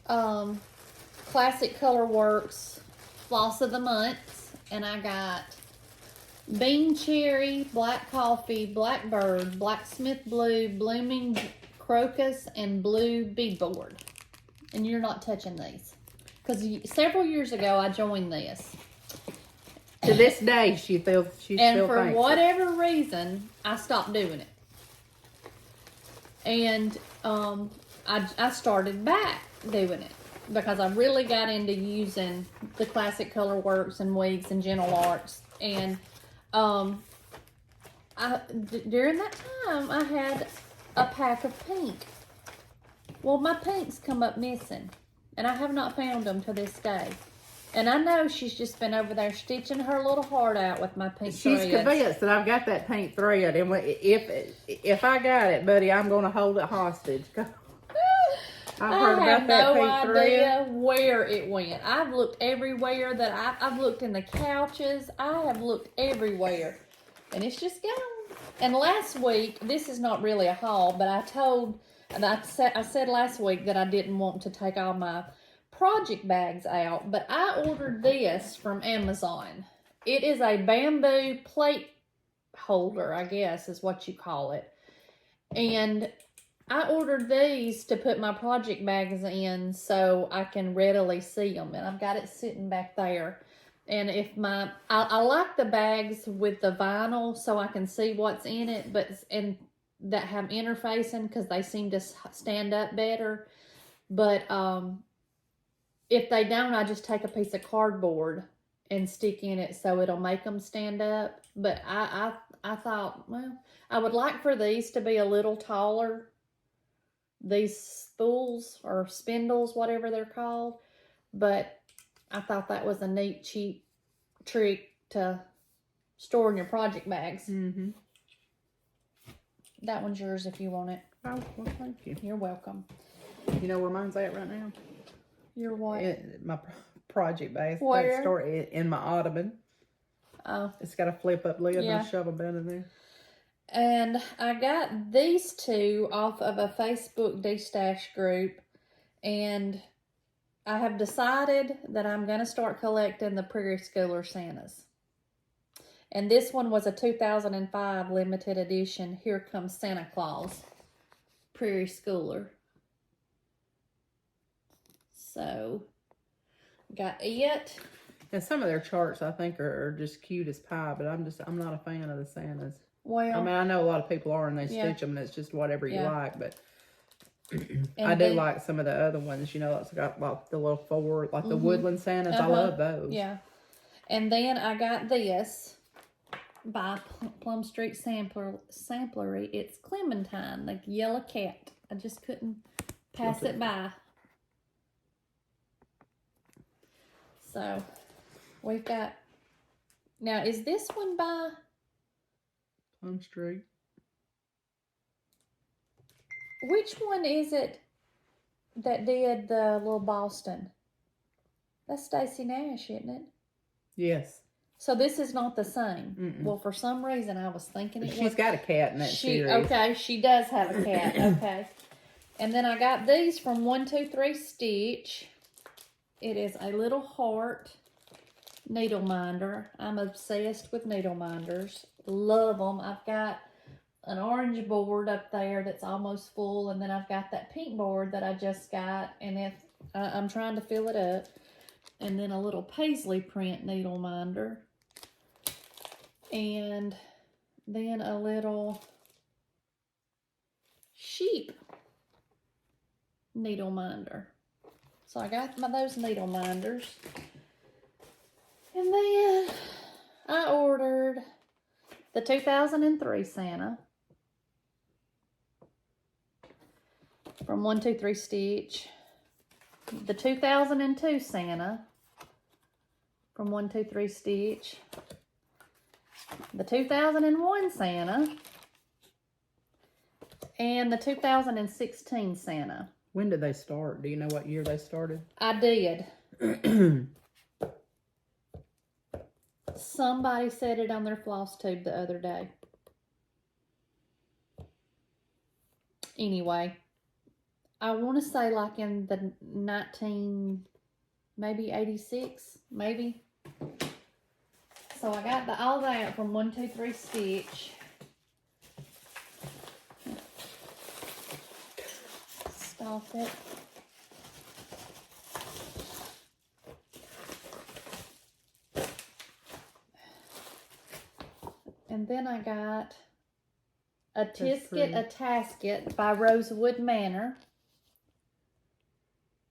Classic Color Works Floss of the Month, and I got Bean Cherry, Black Coffee, Blackbird, Blacksmith Blue, Blooming Crocus, and Blue Beadboard. And you're not touching these. Because several years ago, I joined this. To this day, she still and still for thinks whatever reason, I stopped doing it. And I started back doing it because I really got into using the Classic Color Works and Wigs and Gentle Arts. And during that time, I had a pack of pink. Well, my pinks come up missing. And I have not found them to this day. And I know she's just been over there stitching her little heart out with my pink she's threads. convinced that I've got that pink thread, and if I got it, buddy, I'm going to hold it hostage. I've heard about that pink no thread. idea where it went. I've looked everywhere that I've looked in the couches. I have looked everywhere, and it's just gone. And last week, this is not really a haul, but I said last week that I didn't want to take all my project bags out, but I ordered this from Amazon. It is a bamboo plate holder, I guess is what you call it. And I ordered these to put my project bags in so I can readily see them. And I've got it sitting back there. And I like the bags with the vinyl so I can see what's in it, and that have interfacing, because they seem to stand up better. But if they don't, I just take a piece of cardboard and stick in it so it'll make them stand up. But I thought, well, I would like for these to be a little taller. These spools or spindles, whatever they're called. But I thought that was a neat, cheap trick to store in your project bags. Mm-hmm. That one's yours if you want it. Oh, well, thank you. You're welcome. You know where mine's at right now? You're what? My project bag. Where? Store in my ottoman. Oh. It's got a flip up lid and a shovel bed in there. And I got these two off of a Facebook de-stash group, and I have decided that I'm going to start collecting the Prairie Schooler Santas. And this one was a 2005 limited edition Here Comes Santa Claus Prairie Schooler. So, got it. And some of their charts I think are just cute as pie, but I'm not a fan of the Santas. Well, I mean, I know a lot of people are, and they stitch them, and it's just whatever you like. But I do like some of the other ones, you know, it's got like the little four, like the woodland Santas. I love those. Yeah. And then I got this by Plum Street Samplery. It's Clementine, the yellow cat. I just couldn't pass it by. So we've got, now is this one by Plum Street? Which one is it that did the little Boston? That's Stacey Nash, isn't it? Yes. So this is not the same. Well, for some reason I was thinking it was. She's got a cat in that series. Okay, she does have a cat. Okay. And then I got these from 123 Stitch. It is a little heart needle minder. I'm obsessed with needle minders. Love them. I've got an orange board up there that's almost full, and then I've got that pink board that I just got, and if I'm trying to fill it up, and then a little paisley print needle minder, and then a little sheep needle minder. So I got those needle minders, and then I ordered the 2003 Santa from 123 Stitch, the 2002 Santa from 123 Stitch, the 2001 Santa, and the 2016 Santa. When did they start? Do you know what year they started? I did. Somebody said it on their FlossTube the other day. Anyway, I want to say like in the 86, maybe. So I got all that from 123 Stitch. Stop it. And then I got a Tisket, a Tasket by Rosewood Manor.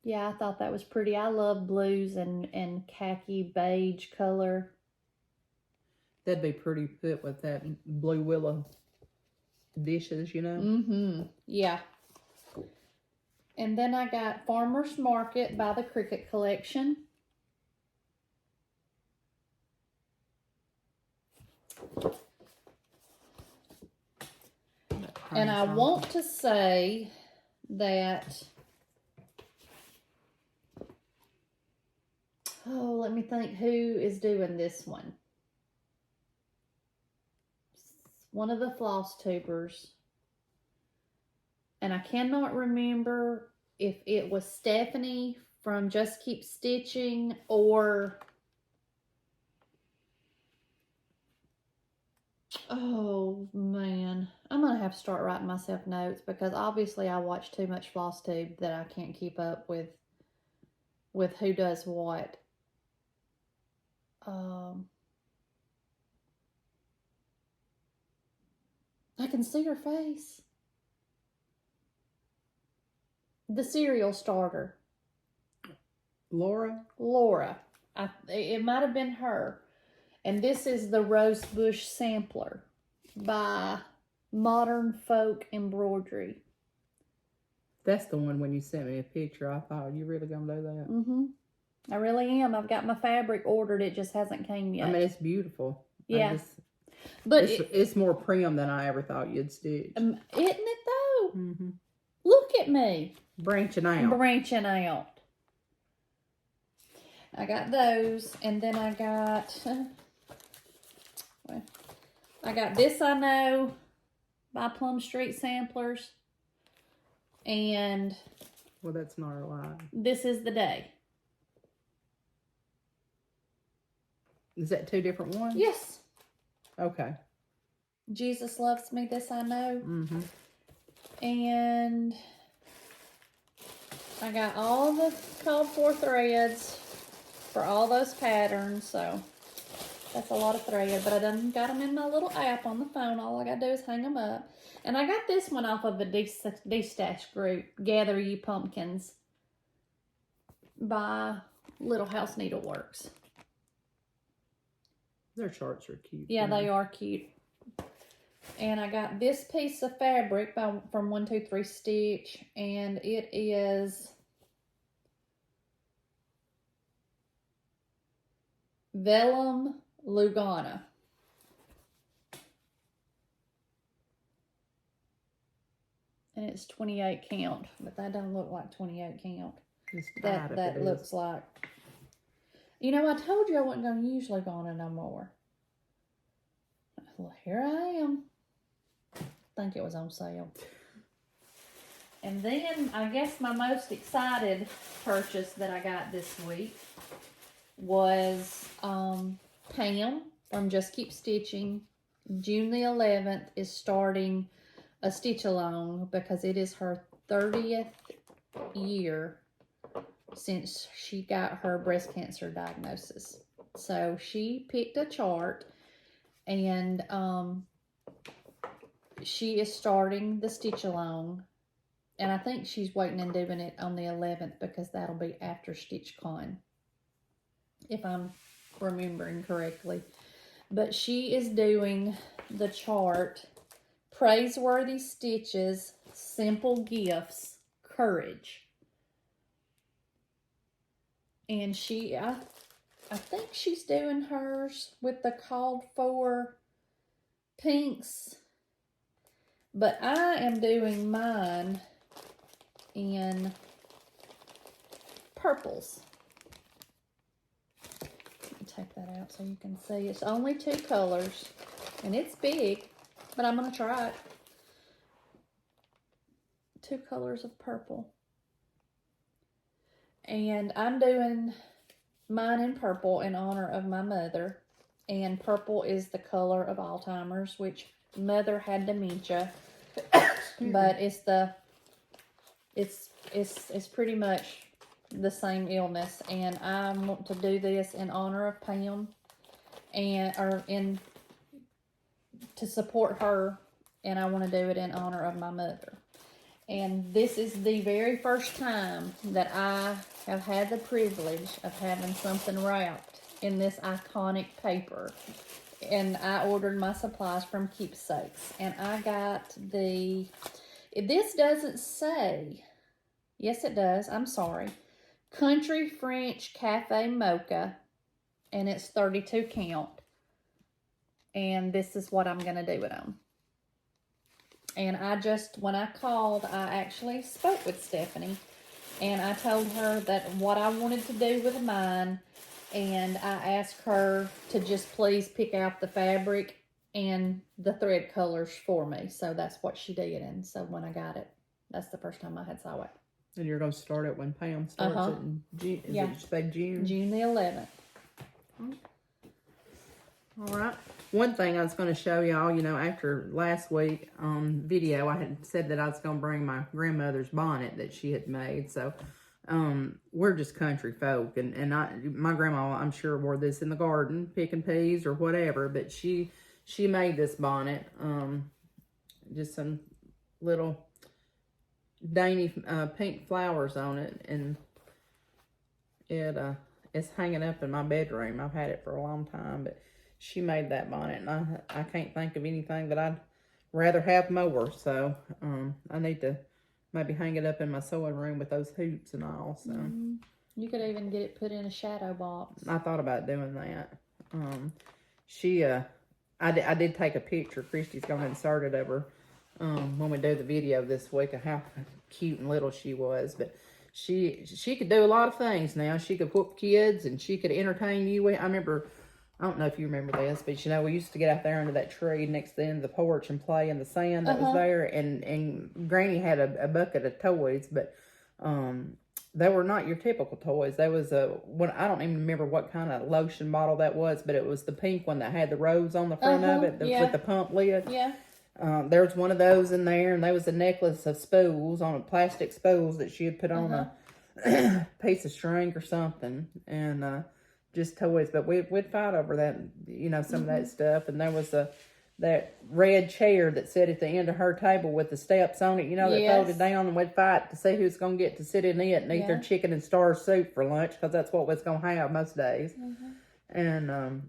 Yeah, I thought that was pretty. I love blues and khaki beige color. That'd be pretty fit with that blue willow dishes, you know? Mm-hmm. Yeah. And then I got Farmer's Market by the Cricket Collection. And I want to say that, oh, let me think who is doing this one. One of the FlossTubers. And I cannot remember if it was Stephanie from Just Keep Stitching or, oh man, I'm going to have to start writing myself notes because obviously I watch too much FlossTube that I can't keep up with who does what. I can see her face. The cereal starter. Laura? Laura. It might have been her. And this is the Rose Bush Sampler by Modern Folk Embroidery. That's the one when you sent me a picture. I thought, you really gonna do that? Mm-hmm. I really am. I've got my fabric ordered. It just hasn't came yet. I mean, it's beautiful. Yeah. But it's more prim than I ever thought you'd stitch. Isn't it though? Mm-hmm. Look at me. Branching out. Branching out. I got those. And then I got This I Know by Plum Street Samplers. And well, that's not a lie. This Is the Day. Is that two different ones? Yes. Okay. Jesus Loves Me, This I Know. Mm-hmm. And I got all the called for threads for all those patterns, so that's a lot of thread, but I done got them in my little app on the phone. All I gotta do is hang them up. And I got this one off of a D-Stash group, Gather You Pumpkins, by Little House Needleworks. Their charts are cute. Yeah, they are cute. And I got this piece of fabric from 123 Stitch, and it is Vellum Lugana. And it's 28 count, but that doesn't look like 28 count. That looks like. You know, I told you I wasn't going to use Lugana no more. Well, here I am. I think it was on sale. And then I guess my most excited purchase that I got this week was Pam from Just Keep Stitching. June the 11th is starting a stitch along because it is her 30th year since she got her breast cancer diagnosis. So she picked a chart, and she is starting the stitch along, and I think she's waiting and doing it on the 11th because that'll be after StitchCon, if I'm remembering correctly. But she is doing the chart, Praiseworthy Stitches, Simple Gifts, Courage. And I think she's doing hers with the called for pinks. But I am doing mine in purples. Let me take that out so you can see. It's only 2 colors. And it's big, but I'm going to try it. 2 colors of purple. And I'm doing mine in purple in honor of my mother. And purple is the color of Alzheimer's, which mother had dementia. But it's pretty much the same illness. And I want to do this in honor of Pam, and to support her, and I want to do it in honor of my mother. And this is the very first time that I have had the privilege of having something wrapped in this iconic paper. And I ordered my supplies from Keepsakes. And I got this doesn't say, yes it does, I'm sorry, Country French Cafe Mocha. And it's 32 count. And this is what I'm going to do it on. And when I called, I actually spoke with Stephanie. And I told her that what I wanted to do with mine. And I asked her to just please pick out the fabric and the thread colors for me. So that's what she did. And so when I got it, that's the first time I had saw it. And you're going to start it when Pam starts it in June. Is it, say June? June the 11th. All right. One thing I was going to show y'all, you know, after last week video, I had said that I was going to bring my grandmother's bonnet that she had made. So, we're just country folk. And my grandma, I'm sure, wore this in the garden, picking peas or whatever. But she made this bonnet. Just some little dainty pink flowers on it. And it's hanging up in my bedroom. I've had it for a long time, but she made that bonnet, and I can't think of anything that I'd rather have more. So I need to maybe hang it up in my sewing room with those hoops and all. So you could even get it put in a shadow box. I thought about doing that. I did take a picture. Christy's gonna insert it of her when we do the video this week of how cute and little she was. But she could do a lot of things now. She could whoop kids, and she could entertain you. I remember, I don't know if you remember this, but you know, we used to get out there under that tree next to the end of the porch and play in the sand that was there. And Granny had a bucket of toys, but they were not your typical toys. There was I don't even remember what kind of lotion bottle that was, but it was the pink one that had the rose on the front of it with the pump lid. Yeah. There was one of those in there, and there was a necklace of spools, on plastic spools that she had put on a piece of string or something, and just toys. But we'd fight over that, you know, some of that stuff. And there was that red chair that sat at the end of her table with the steps on it, that Yes. folded down, and we'd fight to see who's going to get to sit in it and eat their chicken and star soup for lunch, because that's what we're going to have most days. And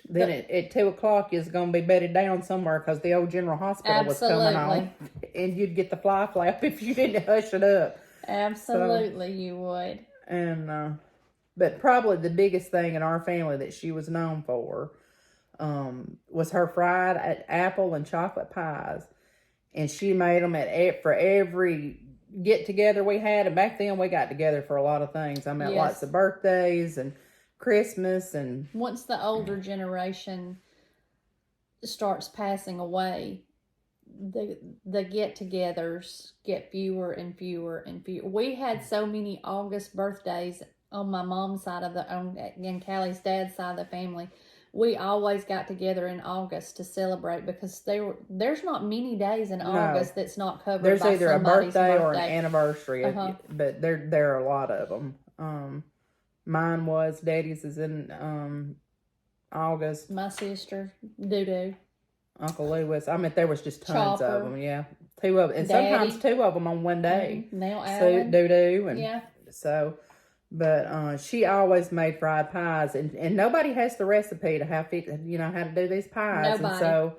then at 2 o'clock is going to be bedded down somewhere because the old general hospital was coming on, and you'd get the fly flap if you didn't hush it up. Absolutely, you would. And but probably the biggest thing in our family that she was known for was her fried apple and chocolate pies, and she made them for every get together we had. And back then we got together for a lot of things. I mean, lots of birthdays and Christmas. And once the older generation starts passing away, the get-togethers get fewer and fewer and fewer. We had so many August birthdays on my mom's side and Callie's dad's side of the family. We always got together in August to celebrate, because there's not many days in August that's not covered there's by either somebody's a birthday or an anniversary, but there are a lot of them. Mine was, Daddy's is in August. My sister, Doo-Doo. Uncle Lewis. I mean, there was just tons Chopper. of them, yeah. 2 of them, and Daddy. sometimes 2 of them on one day. Now So Alan. Doo-Doo, and so... But she always made fried pies, and nobody has the recipe to how to do these pies. Nobody. And so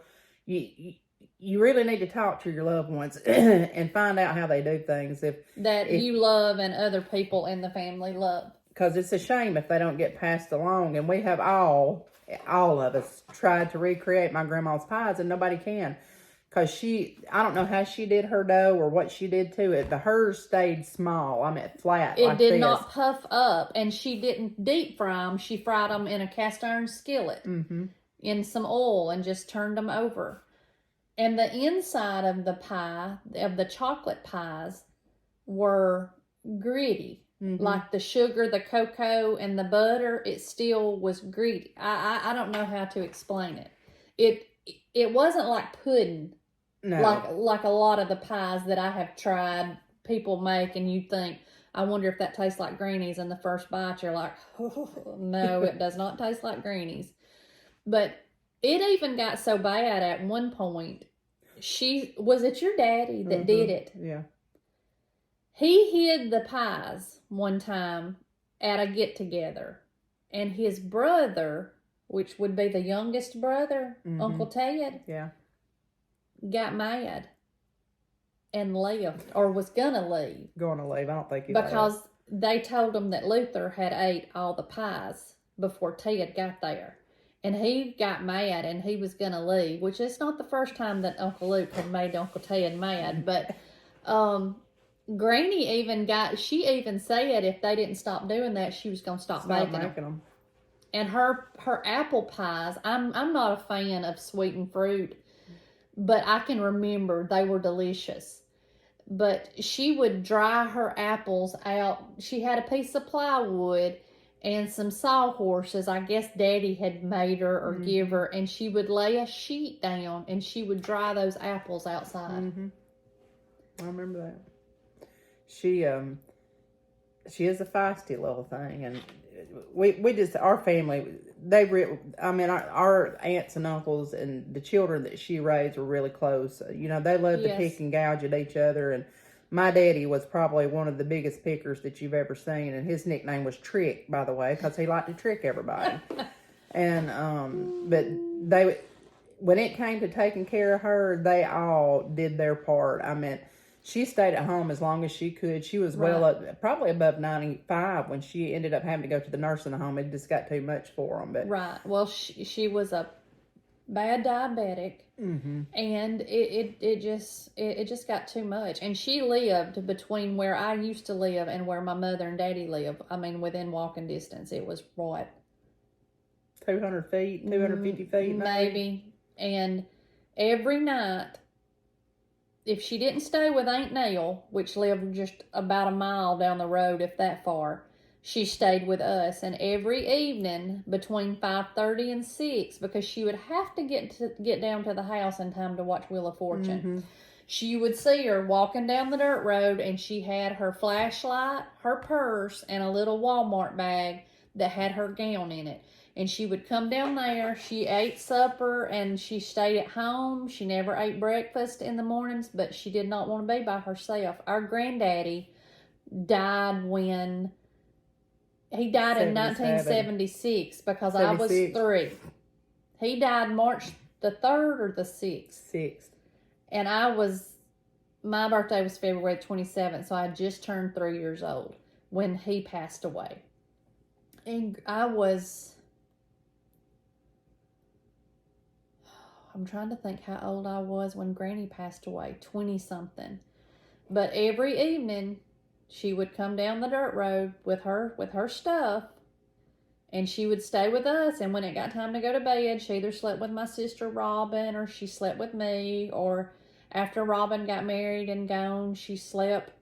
you really need to talk to your loved ones and find out how they do things. If you love and other people in the family love. Because it's a shame if they don't get passed along. And we have all of us tried to recreate my grandma's pies, and nobody can. Because I don't know how she did her dough or what she did to it, but hers stayed small. I mean, flat. It did not puff up, and she didn't deep fry them. She fried them in a cast iron skillet in some oil and just turned them over. And the inside of the pie, of the chocolate pies, were gritty. Like the sugar, the cocoa, and the butter, it still was gritty. I don't know how to explain it. It wasn't like pudding. No. Like a lot of the pies that I have tried people make, and you think, I wonder if that tastes like Granny's, and the first bite you're like, oh, no, it does not taste like Granny's. But it even got so bad at one point, was it your daddy that did it? Yeah. He hid the pies one time at a get-together, and his brother, which would be the youngest brother, Uncle Ted, got mad and left, or was gonna leave. Going to leave. I don't think he because they told him that Luther had ate all the pies before Ted got there. And he got mad and he was gonna leave, which is not the first time that Uncle Luke had made Uncle Ted mad, but Granny she even said if they didn't stop doing that, she was gonna stop making them. And her apple pies, I'm not a fan of sweetened fruit, but I can remember they were delicious. But she would dry her apples out. She had a piece of plywood and some sawhorses. I guess Daddy had made her or give her, and she would lay a sheet down and she would dry those apples outside. I remember that. She is a feisty little thing, and we just, our family, our aunts and uncles and the children that she raised were really close. They loved to pick and gouge at each other, and my daddy was probably one of the biggest pickers that you've ever seen, and his nickname was Trick, by the way, because he liked to trick everybody. And but when it came to taking care of her, they all did their part. I mean, she stayed at home as long as she could. She was well up, probably above 95 when she ended up having to go to the nursing home. It just got too much for them. But well, she was a bad diabetic, and it just got too much. And she lived between where I used to live and where my mother and Daddy live. I mean, within walking distance. It was 200 feet, 250 feet, maybe. And every night, if she didn't stay with Aunt Nell, which lived just about a mile down the road, if that far, she stayed with us. And every evening between 5:30 and 6, because she would have to get down to the house in time to watch Wheel of Fortune. She would see her walking down the dirt road, and she had her flashlight, her purse, and a little Walmart bag that had her gown in it. And she would come down there. She ate supper and she stayed at home. She never ate breakfast in the mornings, but she did not want to be by herself. Our granddaddy died when he died in 1976 because I was 3. He died March the 3rd or the 6th. 6th. And my birthday was February 27th, so I just turned 3 years old when he passed away. And I'm trying to think how old I was when Granny passed away, 20-something. But every evening, she would come down the dirt road with her stuff, and she would stay with us. And when it got time to go to bed, she either slept with my sister Robin, or she slept with me, or after Robin got married and gone, she slept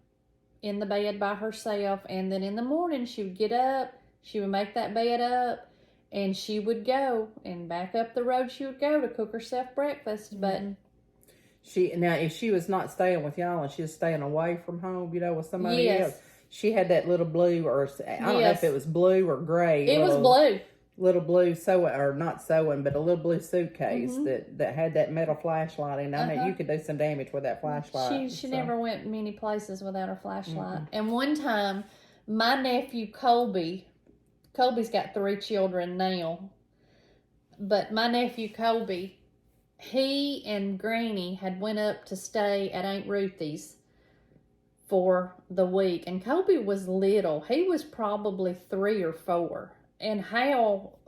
in the bed by herself. And then in the morning, she would get up, she would make that bed up, and she would go, and back up the road she would go to cook herself breakfast. But now, if she was not staying with y'all and she was staying away from home, with somebody else, she had that little blue, or I don't know if it was blue or gray. It was blue. Little blue sewing, or not sewing, but a little blue suitcase that had that metal flashlight in. I mean, you could do some damage with that flashlight. She never went many places without her flashlight. And one time, my nephew Colby's got 3 children now, but my nephew Colby, he and Granny had went up to stay at Aunt Ruthie's for the week. And Colby was little. He was probably 3 or 4. And HOWL,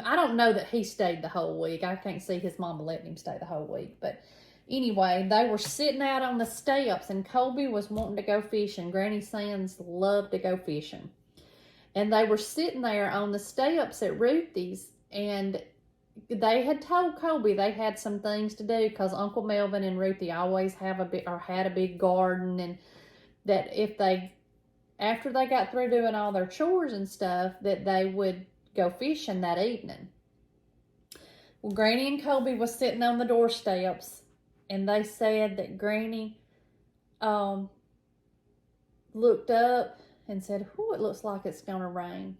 I don't know that he stayed the whole week. I can't see his mama letting him stay the whole week. But anyway, they were sitting out on the steps, and Colby was wanting to go fishing. Granny Sands loved to go fishing. And they were sitting there on the steps at Ruthie's, and they had told Colby they had some things to do, because Uncle Melvin and Ruthie always had a big garden, and that after they got through doing all their chores and stuff, that they would go fishing that evening. Well, Granny and Colby was sitting on the doorsteps, and they said that Granny looked up and said, "Whoo, it looks like it's gonna rain."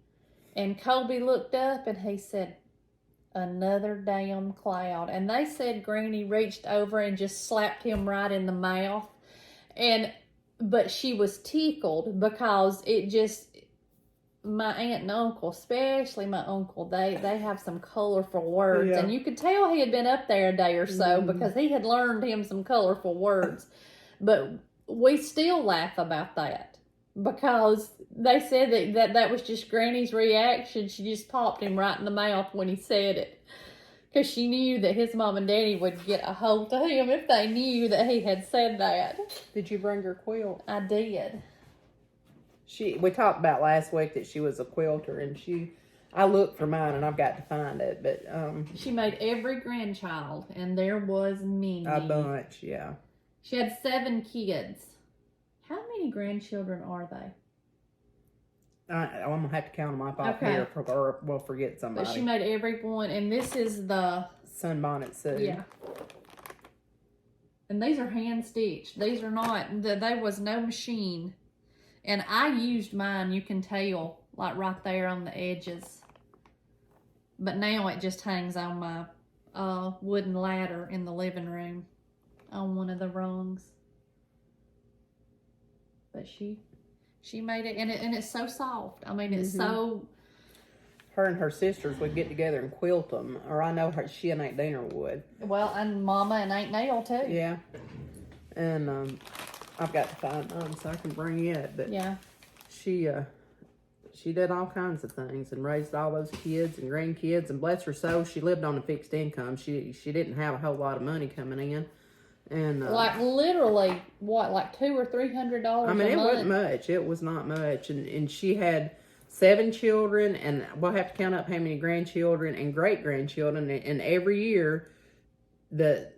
And Colby looked up and he said, "Another damn cloud." And they said Granny reached over and just slapped him right in the mouth. But she was tickled, because my aunt and uncle, especially my uncle, they have some colorful words. Yeah. And you could tell he had been up there a day or so, because he had learned him some colorful words. But we still laugh about that, because they said that was just Granny's reaction. She just popped him right in the mouth when he said it, because she knew that his mom and daddy would get a hold of him if they knew that he had said that. Did you bring her quilt? I did. We talked about last week that she was a quilter, and I looked for mine and I've got to find it, but she made every grandchild, and there was many. A bunch, yeah. She had 7 kids. How many grandchildren are they? I'm going to have to count them off here, or we'll forget somebody. But she made every one, and this is the Sunbonnet Sue. Yeah. And these are hand stitched. These are not, there was no machine. And I used mine, you can tell, like right there on the edges. But now it just hangs on my wooden ladder in the living room on one of the rungs. But she made it, and it's so soft. I mean, it's so... Her and her sisters would get together and quilt them, or I know she and Aunt Dina would. Well, and Mama and Aunt Nell too. Yeah, and I've got to find mine so I can bring it. But yeah, she did all kinds of things and raised all those kids and grandkids, and bless her soul, she lived on a fixed income. She didn't have a whole lot of money coming in. And like literally, what, like $200 or $300? I mean, it wasn't much. It was not much, and she had 7 children, and we'll have to count up how many grandchildren and great grandchildren. And every year, the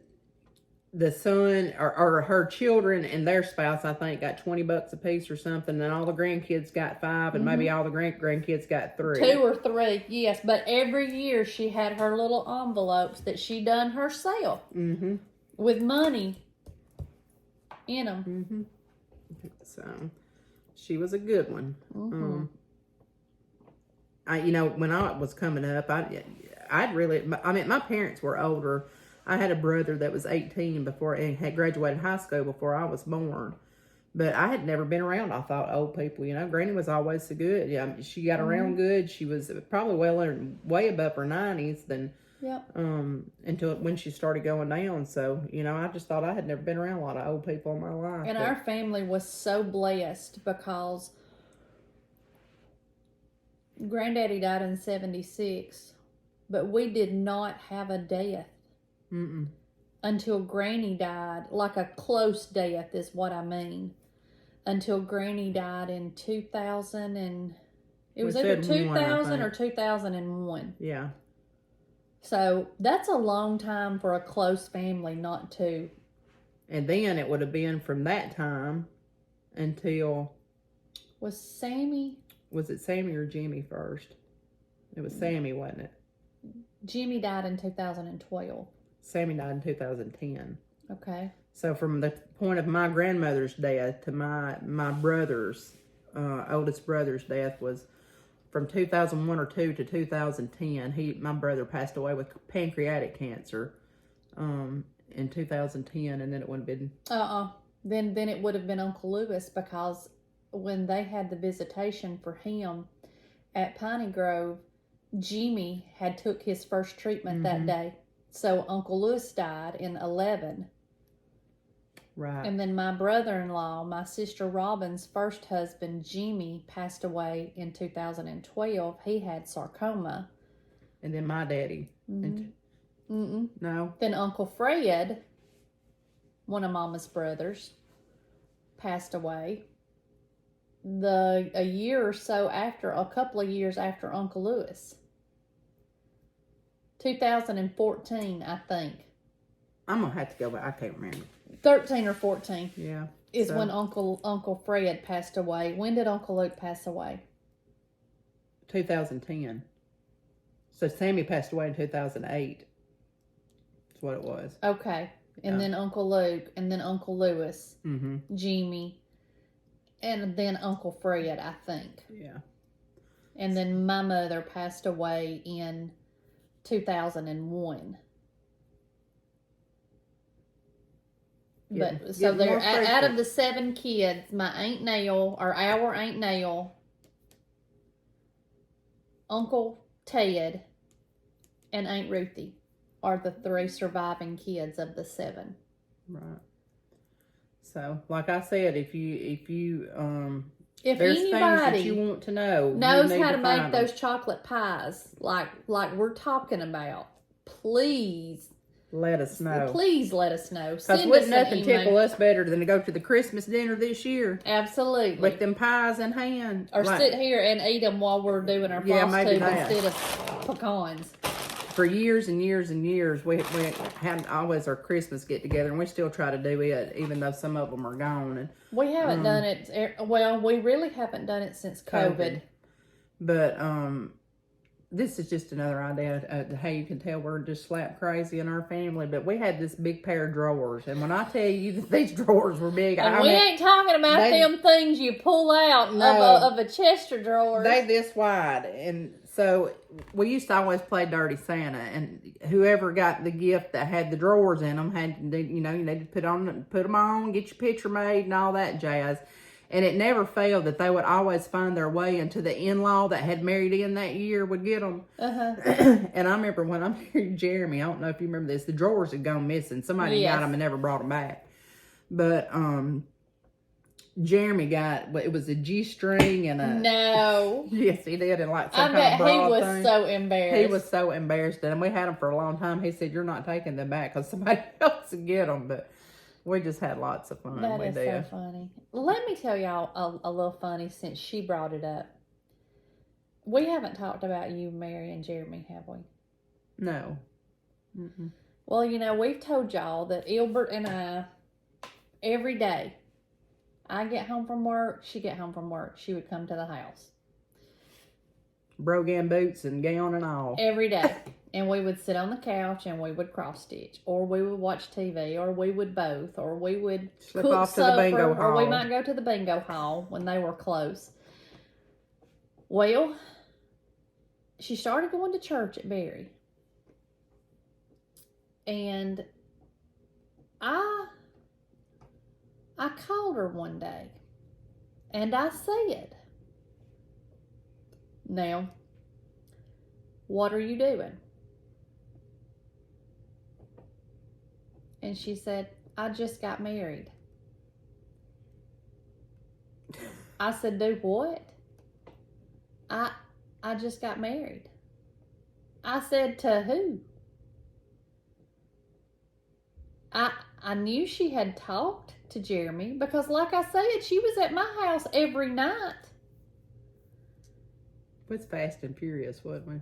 son or her children and their spouse, I think, got $20 a piece or something, and all the grandkids got 5, and maybe all the grandkids got 3. 2 or 3, yes. But every year she had her little envelopes that she done herself. With money in them. So, she was a good one. when I was coming up, my parents were older. I had a brother that was 18 before and had graduated high school before I was born. But I had never been around, I thought, old people. Granny was always so good. Yeah, she got around good. She was probably way above her 90s than until when she started going down. So, I just thought I had never been around a lot of old people in my life. And our family was so blessed because Granddaddy died in 76, but we did not have a death until Granny died, like a close death is what I mean. Until Granny died in 2000 and it was either 2000 or 2001. Yeah. So that's a long time for a close family not to. And then it would have been from that time until. Was it Sammy or Jimmy first? It was Sammy, wasn't it? Jimmy died in 2012. Sammy died in 2010. Okay. So from the point of my grandmother's death to my brother's, oldest brother's death was from 2001 or 2 to 2010. My brother passed away with pancreatic cancer in 2010, and then it would have been... Then it would have been Uncle Lewis, because when they had the visitation for him at Piney Grove, Jimmy had took his first treatment that day. So Uncle Lewis died in 11. Right. And then my brother-in-law, my sister Robin's first husband, Jimmy, passed away in 2012. He had sarcoma. And then my daddy. No. Then Uncle Fred, one of Mama's brothers, passed away. A couple of years after Uncle Lewis. 2014, I think. I'm going to have to go back. I can't remember. 13 or 14. Yeah. Is when Uncle Fred passed away. When did Uncle Luke pass away? 2010. So Sammy passed away in 2008. That's what it was. Okay. And then Uncle Luke, and then Uncle Lewis, Jimmy, and then Uncle Fred, I think. Yeah. And then my mother passed away in 2001. But so they're out of the 7 kids, our Aunt Nell, Uncle Ted, and Aunt Ruthie are the 3 surviving kids of the 7. Right. So, like I said, if there's things that you want to know, knows how to make those chocolate pies, like we're talking about, please. Let us know. Please let us know. Because wouldn't nothing tickle us better than to go to the Christmas dinner this year? Absolutely. With them pies in hand. Or sit here and eat them while we're doing our FlossTube instead of pecans. For years and years and years, we had always our Christmas get together, and we still try to do it, even though some of them are gone. And we haven't done it. Well, we really haven't done it since COVID. But this is just another idea how you can tell we're just slap crazy in our family. But we had this big pair of drawers, and when I tell you that these drawers were big, and we ain't talking about them things you pull out of a chest of drawers. They this wide, and so we used to always play Dirty Santa, and whoever got the gift that had the drawers in them had to, you needed to put them on, get your picture made, and all that jazz. And it never failed that they would always find their way into the in-law that had married in that year would get them. And I remember when I married Jeremy, I don't know if you remember this, the drawers had gone missing. Somebody got them and never brought them back. But Jeremy it was a G-string and a... No. Yes, he did. And like some kind of broad he was thing. So embarrassed. He was so embarrassed. And we had them for a long time. He said, "You're not taking them back because somebody else will get them." But we just had lots of fun. That is so funny. Let me tell y'all a little funny since she brought it up. We haven't talked about you marrying Jeremy, have we? No. Well, we've told y'all that Ilbert and I, every day, I get home from work, she get home from work, she would come to the house. Brogan boots and gown and all. Every day. And we would sit on the couch and we would cross stitch, or we would watch TV, or we would both, or we would slip off to the bingo hall, or we might go to the bingo hall when they were close. Well, she started going to church at Berry. And I called her one day and I said, now, what are you doing? And she said, I just got married. I said, do what? I just got married. I said, to who? I knew she had talked to Jeremy because, like I said, she was at my house every night. It was fast and furious, wasn't we?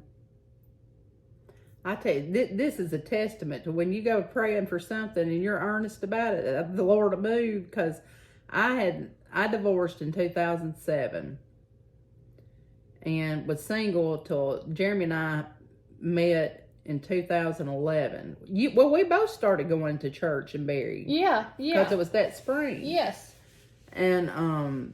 I tell you, this is a testament to when you go praying for something and you're earnest about it, the Lord will move. Because I divorced in 2007 and was single till Jeremy and I met in 2011. Well, we both started going to church in Berry. Yeah. Because it was that spring. Yes. And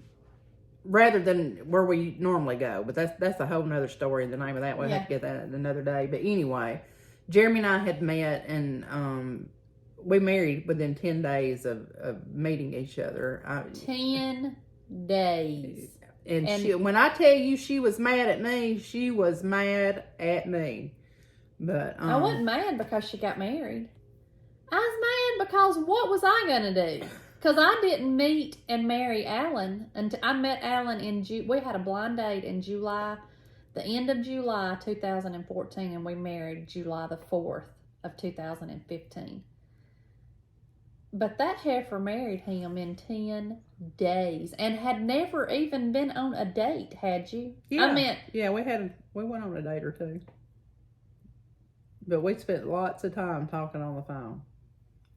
rather than where we normally go, but that's a whole nother story. The name of that, we'll have to get that another day. But anyway, Jeremy and I had met, and we married within 10 days of meeting each other. 10 days. And when I tell you she was mad at me, she was mad at me. But I wasn't mad because she got married. I was mad because what was I going to do? Because I didn't meet and marry Alan until I met Alan in we had a blind date in July, the end of July 2014, and we married July the 4th of 2015. But that heifer married him in 10 days and had never even been on a date, had you? Yeah. We went on a date or two. But we spent lots of time talking on the phone.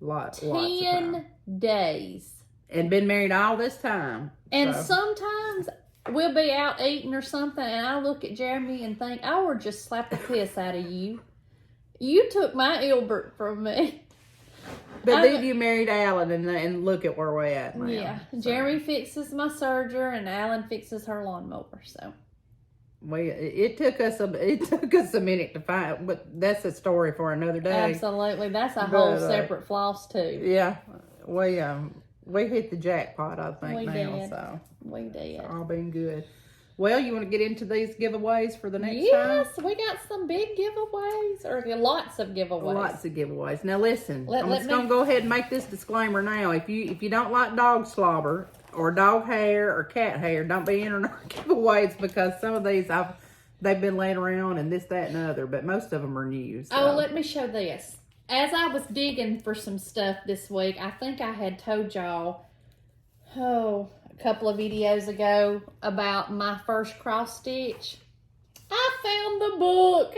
Lots of time. 10 days. And been married all this time. And sometimes we'll be out eating or something, and I look at Jeremy and think, I would just slap the piss out of you. You took my Ilbert from me. But then you married Alan, and look at where we're at now. Yeah. So. Jeremy fixes my serger, and Alan fixes her lawnmower, so. It took us a minute to find, but that's a story for another day. Absolutely, that's a whole separate floss too. Yeah, we hit the jackpot, I think. We did. So we did. It's all been good. Well, you want to get into these giveaways for the next time? Yes, we got some big giveaways, or lots of giveaways. Lots of giveaways. Now listen, I'm just gonna go ahead and make this disclaimer now. If you don't like dog slobber, or dog hair, or cat hair, don't be entering our giveaways, because some of these they've been laying around and this, that, and other, but most of them are new. So. Oh, let me show this. As I was digging for some stuff this week, I think I had told y'all, a couple of videos ago about my first cross stitch. I found the book.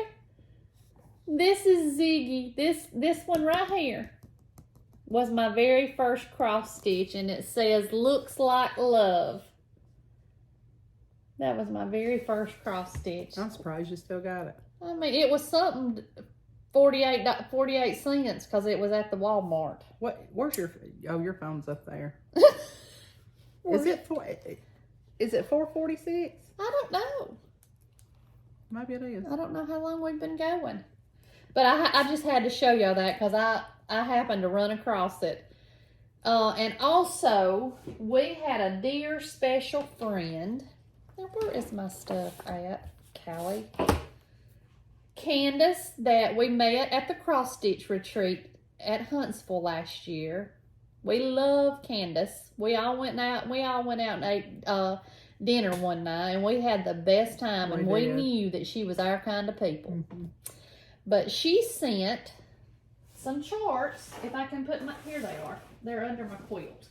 This is Ziggy. This one right here was my very first cross stitch, and it says "Looks Like Love." That was my very first cross stitch. I'm surprised you still got it. I mean, it was something 48 cents because it was at the Walmart. Where's your phone's up there. Is it 446? I don't know. Maybe it is. I don't know how long we've been going. But I just had to show y'all that because I happened to run across it. And also, we had a dear special friend. Now, where is my stuff at, Callie? Candace, that we met at the cross stitch retreat at Huntsville last year. We love Candace. We all went out and ate dinner one night, and we had the best time. And we knew that she was our kind of people. Mm-hmm. But she sent some charts. If I can put here they are. They're under my quilt.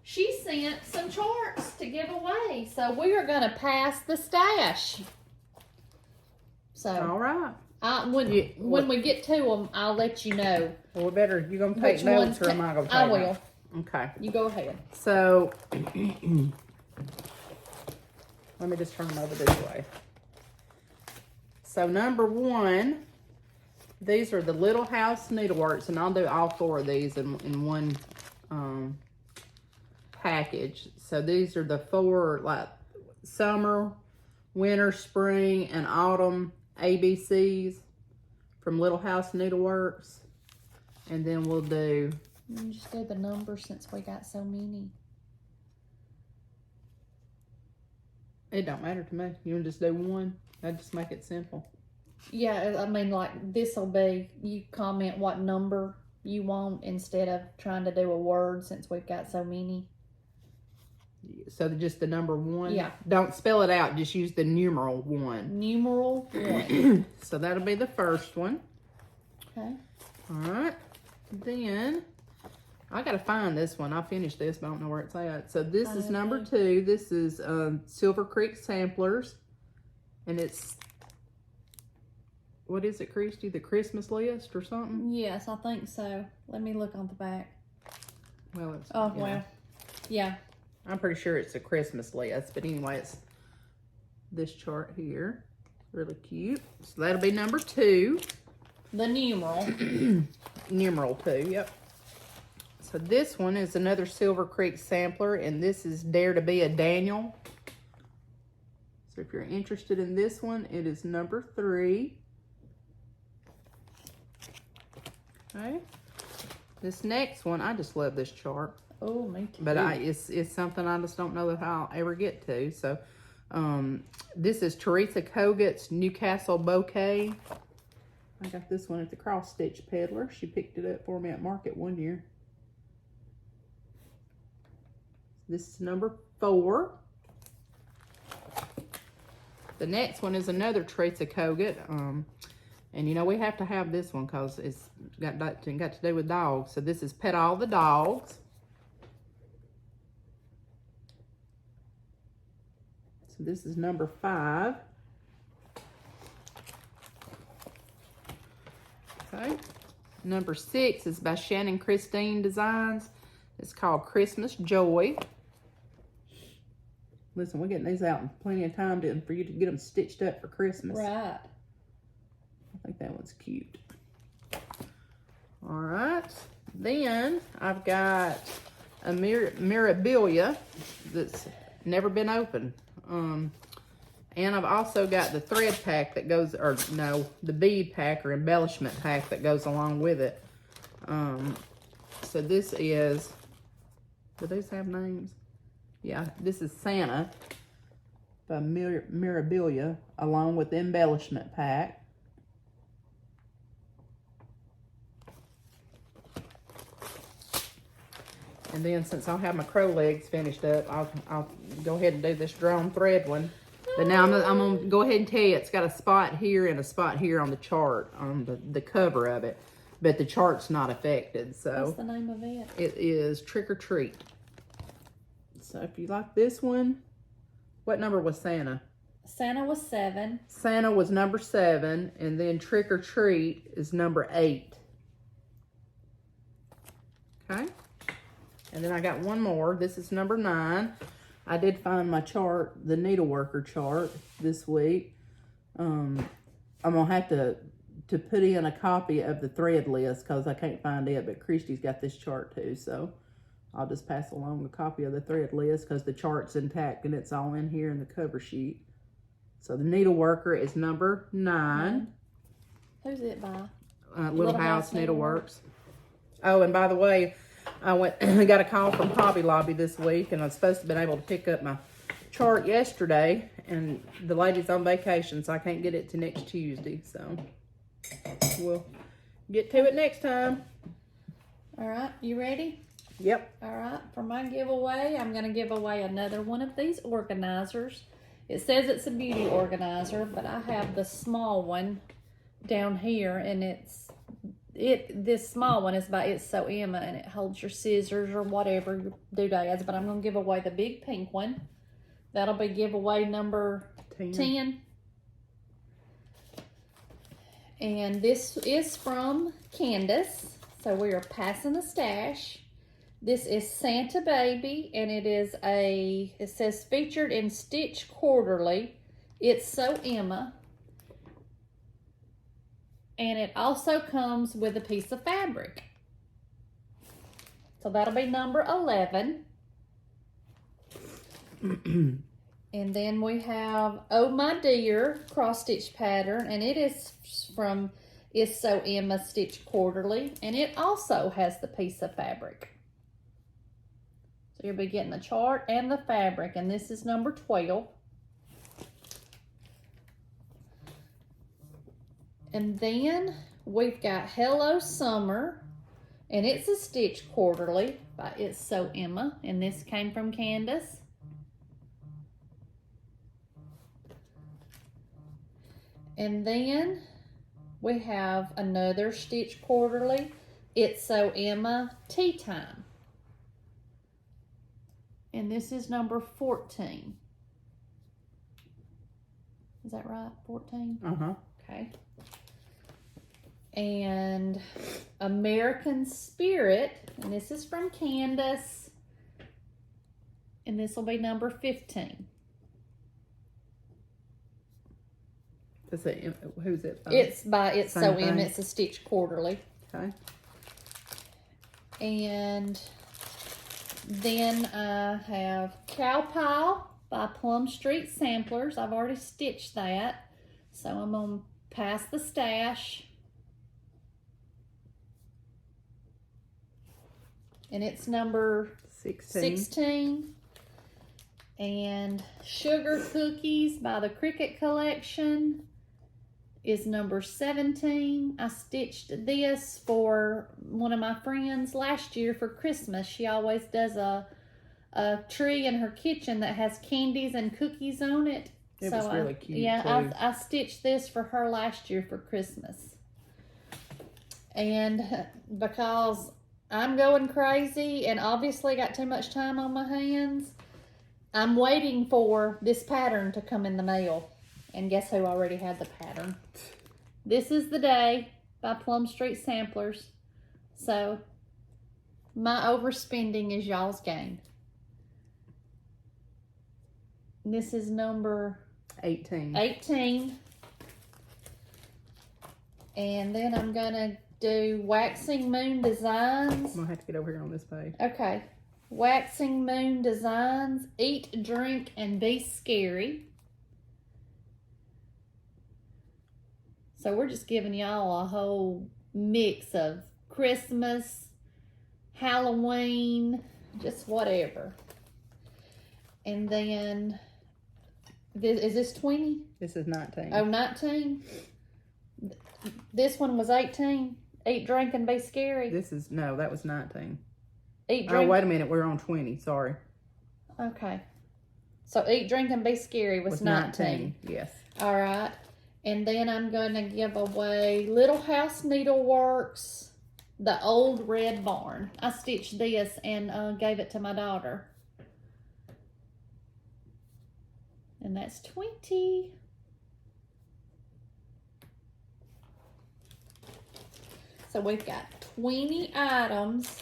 She sent some charts to give away. So we are going to pass the stash. So all right. When we get to them, I'll let you know. Well, you're going to take notes, or am I going to take I will. Notes? Okay. You go ahead. So, let me just turn them over this way. So, number one, these are the Little House Needleworks, and I'll do all four of these in one package. So, these are the four, like, summer, winter, spring, and autumn ABCs from Little House Needleworks. And then we'll do... You just do the numbers since we got so many. It don't matter to me. You want to just do one? I just make it simple. Yeah, I mean, like, this will be, you comment what number you want instead of trying to do a word since we've got so many. So just the number 1? Yeah. Don't spell it out. Just use the numeral 1. Numeral 1. So that'll be the first one. Okay. All right. Then, I got to find this one. I finished this, but I don't know where it's at. So this is number 2. This is Silver Creek Samplers. And it's... What is it, Christy? The Christmas list or something? Yes, I think so. Let me look on the back. Well, it's... Oh, well. Yeah. I'm pretty sure it's a Christmas list. But anyway, it's this chart here. Really cute. So that'll be number 2. The numeral. Numeral 2, yep. So this one is another Silver Creek sampler. And this is Dare to Be a Daniel. So if you're interested in this one, it is number 3. Okay. This next one, I just love this chart. Oh, me too. But it's something I just don't know that I'll ever get to. So, this is Teresa Cogut's Newcastle Bouquet. I got this one at the Cross Stitch Peddler. She picked it up for me at market one year. This is number 4. The next one is another Teresa Cogut. And you know, we have to have this one because it's got to do with dogs. So this is Pet All the Dogs. So this is number 5. Okay. Number 6 is by Shannon Christine Designs. It's called Christmas Joy. Listen, we're getting these out in plenty of time for you to get them stitched up for Christmas. Right. I think that one's cute. All right. Then I've got a Mirabilia that's never been opened. And I've also got the thread pack that goes, or no, the bead pack or embellishment pack that goes along with it. So this is, do these have names? Yeah, this is Santa by Mirabilia along with the embellishment pack. And then since I'll have my crow legs finished up, I'll go ahead and do this drawn thread one. But now I'm gonna go ahead and tell you it's got a spot here and a spot here on the chart, on the cover of it. But the chart's not affected, so. What's the name of it? It is Trick or Treat. So if you like this one, what number was Santa? Santa was 7. Santa was number 7, and then Trick or Treat is number 8. Okay. And then I got one more. This is number 9. I did find my chart, the needleworker chart, this week. I'm gonna have to put in a copy of the thread list because I can't find it, but Christy's got this chart too, so I'll just pass along a copy of the thread list because the chart's intact and it's all in here in the cover sheet. So the needleworker is number 9. Who's it by? Little House Needleworks. Oh, and by the way, I got a call from Hobby Lobby this week, and I was supposed to have been able to pick up my chart yesterday, and the lady's on vacation, so I can't get it to next Tuesday. So we'll get to it next time. All right, you ready? Yep. All right, for my giveaway, I'm going to give away another one of these organizers. It says it's a beauty organizer, but I have the small one down here, and this small one is by It's So Emma, and it holds your scissors or whatever your doodads, but I'm going to give away the big pink one. That'll be giveaway number 10. And this is from Candace, so we are passing the stash. This is Santa Baby, and it says featured in Stitch Quarterly. It's So Emma. And it also comes with a piece of fabric. So that'll be number 11. And then we have Oh My Dear cross stitch pattern, and it is from It's So Emma Stitch Quarterly, and it also has the piece of fabric. So you'll be getting the chart and the fabric, and this is number 12. And then we've got Hello Summer, and it's a Stitch Quarterly by It's So Emma, and this came from Candace. And then we have another Stitch Quarterly, It's So Emma Tea Time. And this is number 14. Is that right? 14? Uh-huh. Okay. And American Spirit, and this is from Candace. And this will be number 15. Who's it by? It's by It's So Same Emma. thing. It's a Stitch Quarterly. Okay. And then I have Cow Pile by Plum Street Samplers. I've already stitched that, so I'm going to pass the stash. And it's number 16. And Sugar Cookies by the Cricket Collection is number 17. I stitched this for one of my friends last year for Christmas. She always does a tree in her kitchen that has candies and cookies on it. It was really cute. Yeah, too. I stitched this for her last year for Christmas. And because I'm going crazy and obviously got too much time on my hands, I'm waiting for this pattern to come in the mail. And guess who already had the pattern? This is the Day by Plum Street Samplers. So my overspending is y'all's gain. This is number 18. And then I'm gonna do Waxing Moon Designs. I'm gonna have to get over here on this page. Okay. Waxing Moon Designs, Eat, Drink, and Be Scary. So we're just giving y'all a whole mix of Christmas, Halloween, just whatever. And then, is this 20? This is 19. Oh, 19? This one was 18. Eat, Drink, and Be Scary. That was 19. Eat, Drink. Oh, wait a minute. We're on 20. Sorry. Okay. So Eat, Drink, and Be Scary was 19. Yes. All right. And then I'm going to give away Little House Needleworks, the Old Red Barn. I stitched this and gave it to my daughter. And that's 20. So we've got 20 items.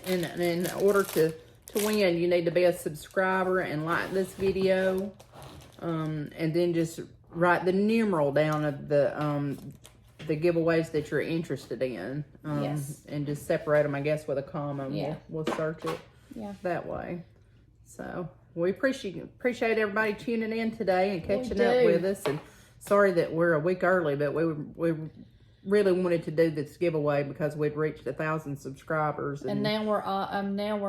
And in order to win, you need to be a subscriber and like this video. And then just write the numeral down of the giveaways that you're interested in. Yes. And just separate them, I guess, with a comma. Yeah. We'll search it that way. So we appreciate everybody tuning in today and catching up with us. And sorry that we're a week early, but we really wanted to do this giveaway because we'd reached 1,000 subscribers. And now we're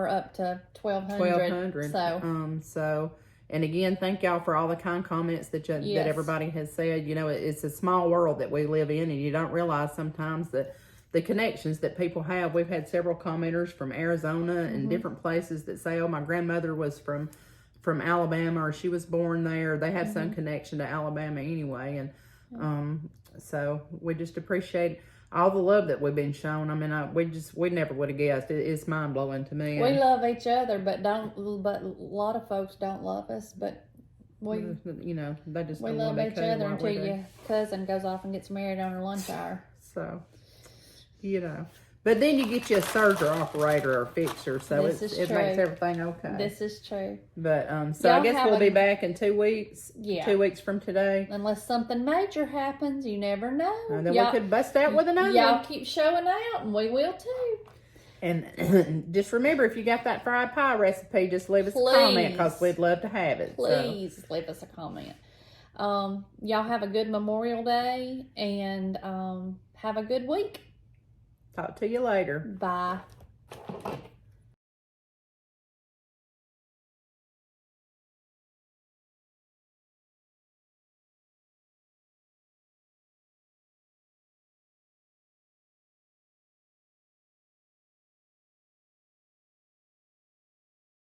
up to 1,200. So. And again, thank y'all for all the kind comments that everybody has said. You know, it's a small world that we live in, and you don't realize sometimes that the connections that people have. We've had several commenters from Arizona and different places that say, oh, my grandmother was from Alabama, or she was born there. They have some connection to Alabama anyway. And so we just appreciate all the love that we've been shown. I mean, we never would have guessed. It's mind blowing to me. We love each other, but a lot of folks don't love us. But they just we love each other until your cousin goes off and gets married on her lunch hour. So, but then you get you a surgery operator or fixer, so it makes everything okay. This is true. But so I guess we'll be back in 2 weeks. Yeah. 2 weeks from today. Unless something major happens, you never know. And then we could bust out with another Y'all one. keep showing out, and we will too. And just remember, if you got that fried pie recipe, just leave us a comment because we'd love to have it. Please leave us a comment. Y'all have a good Memorial Day and have a good week. Talk to you later. Bye.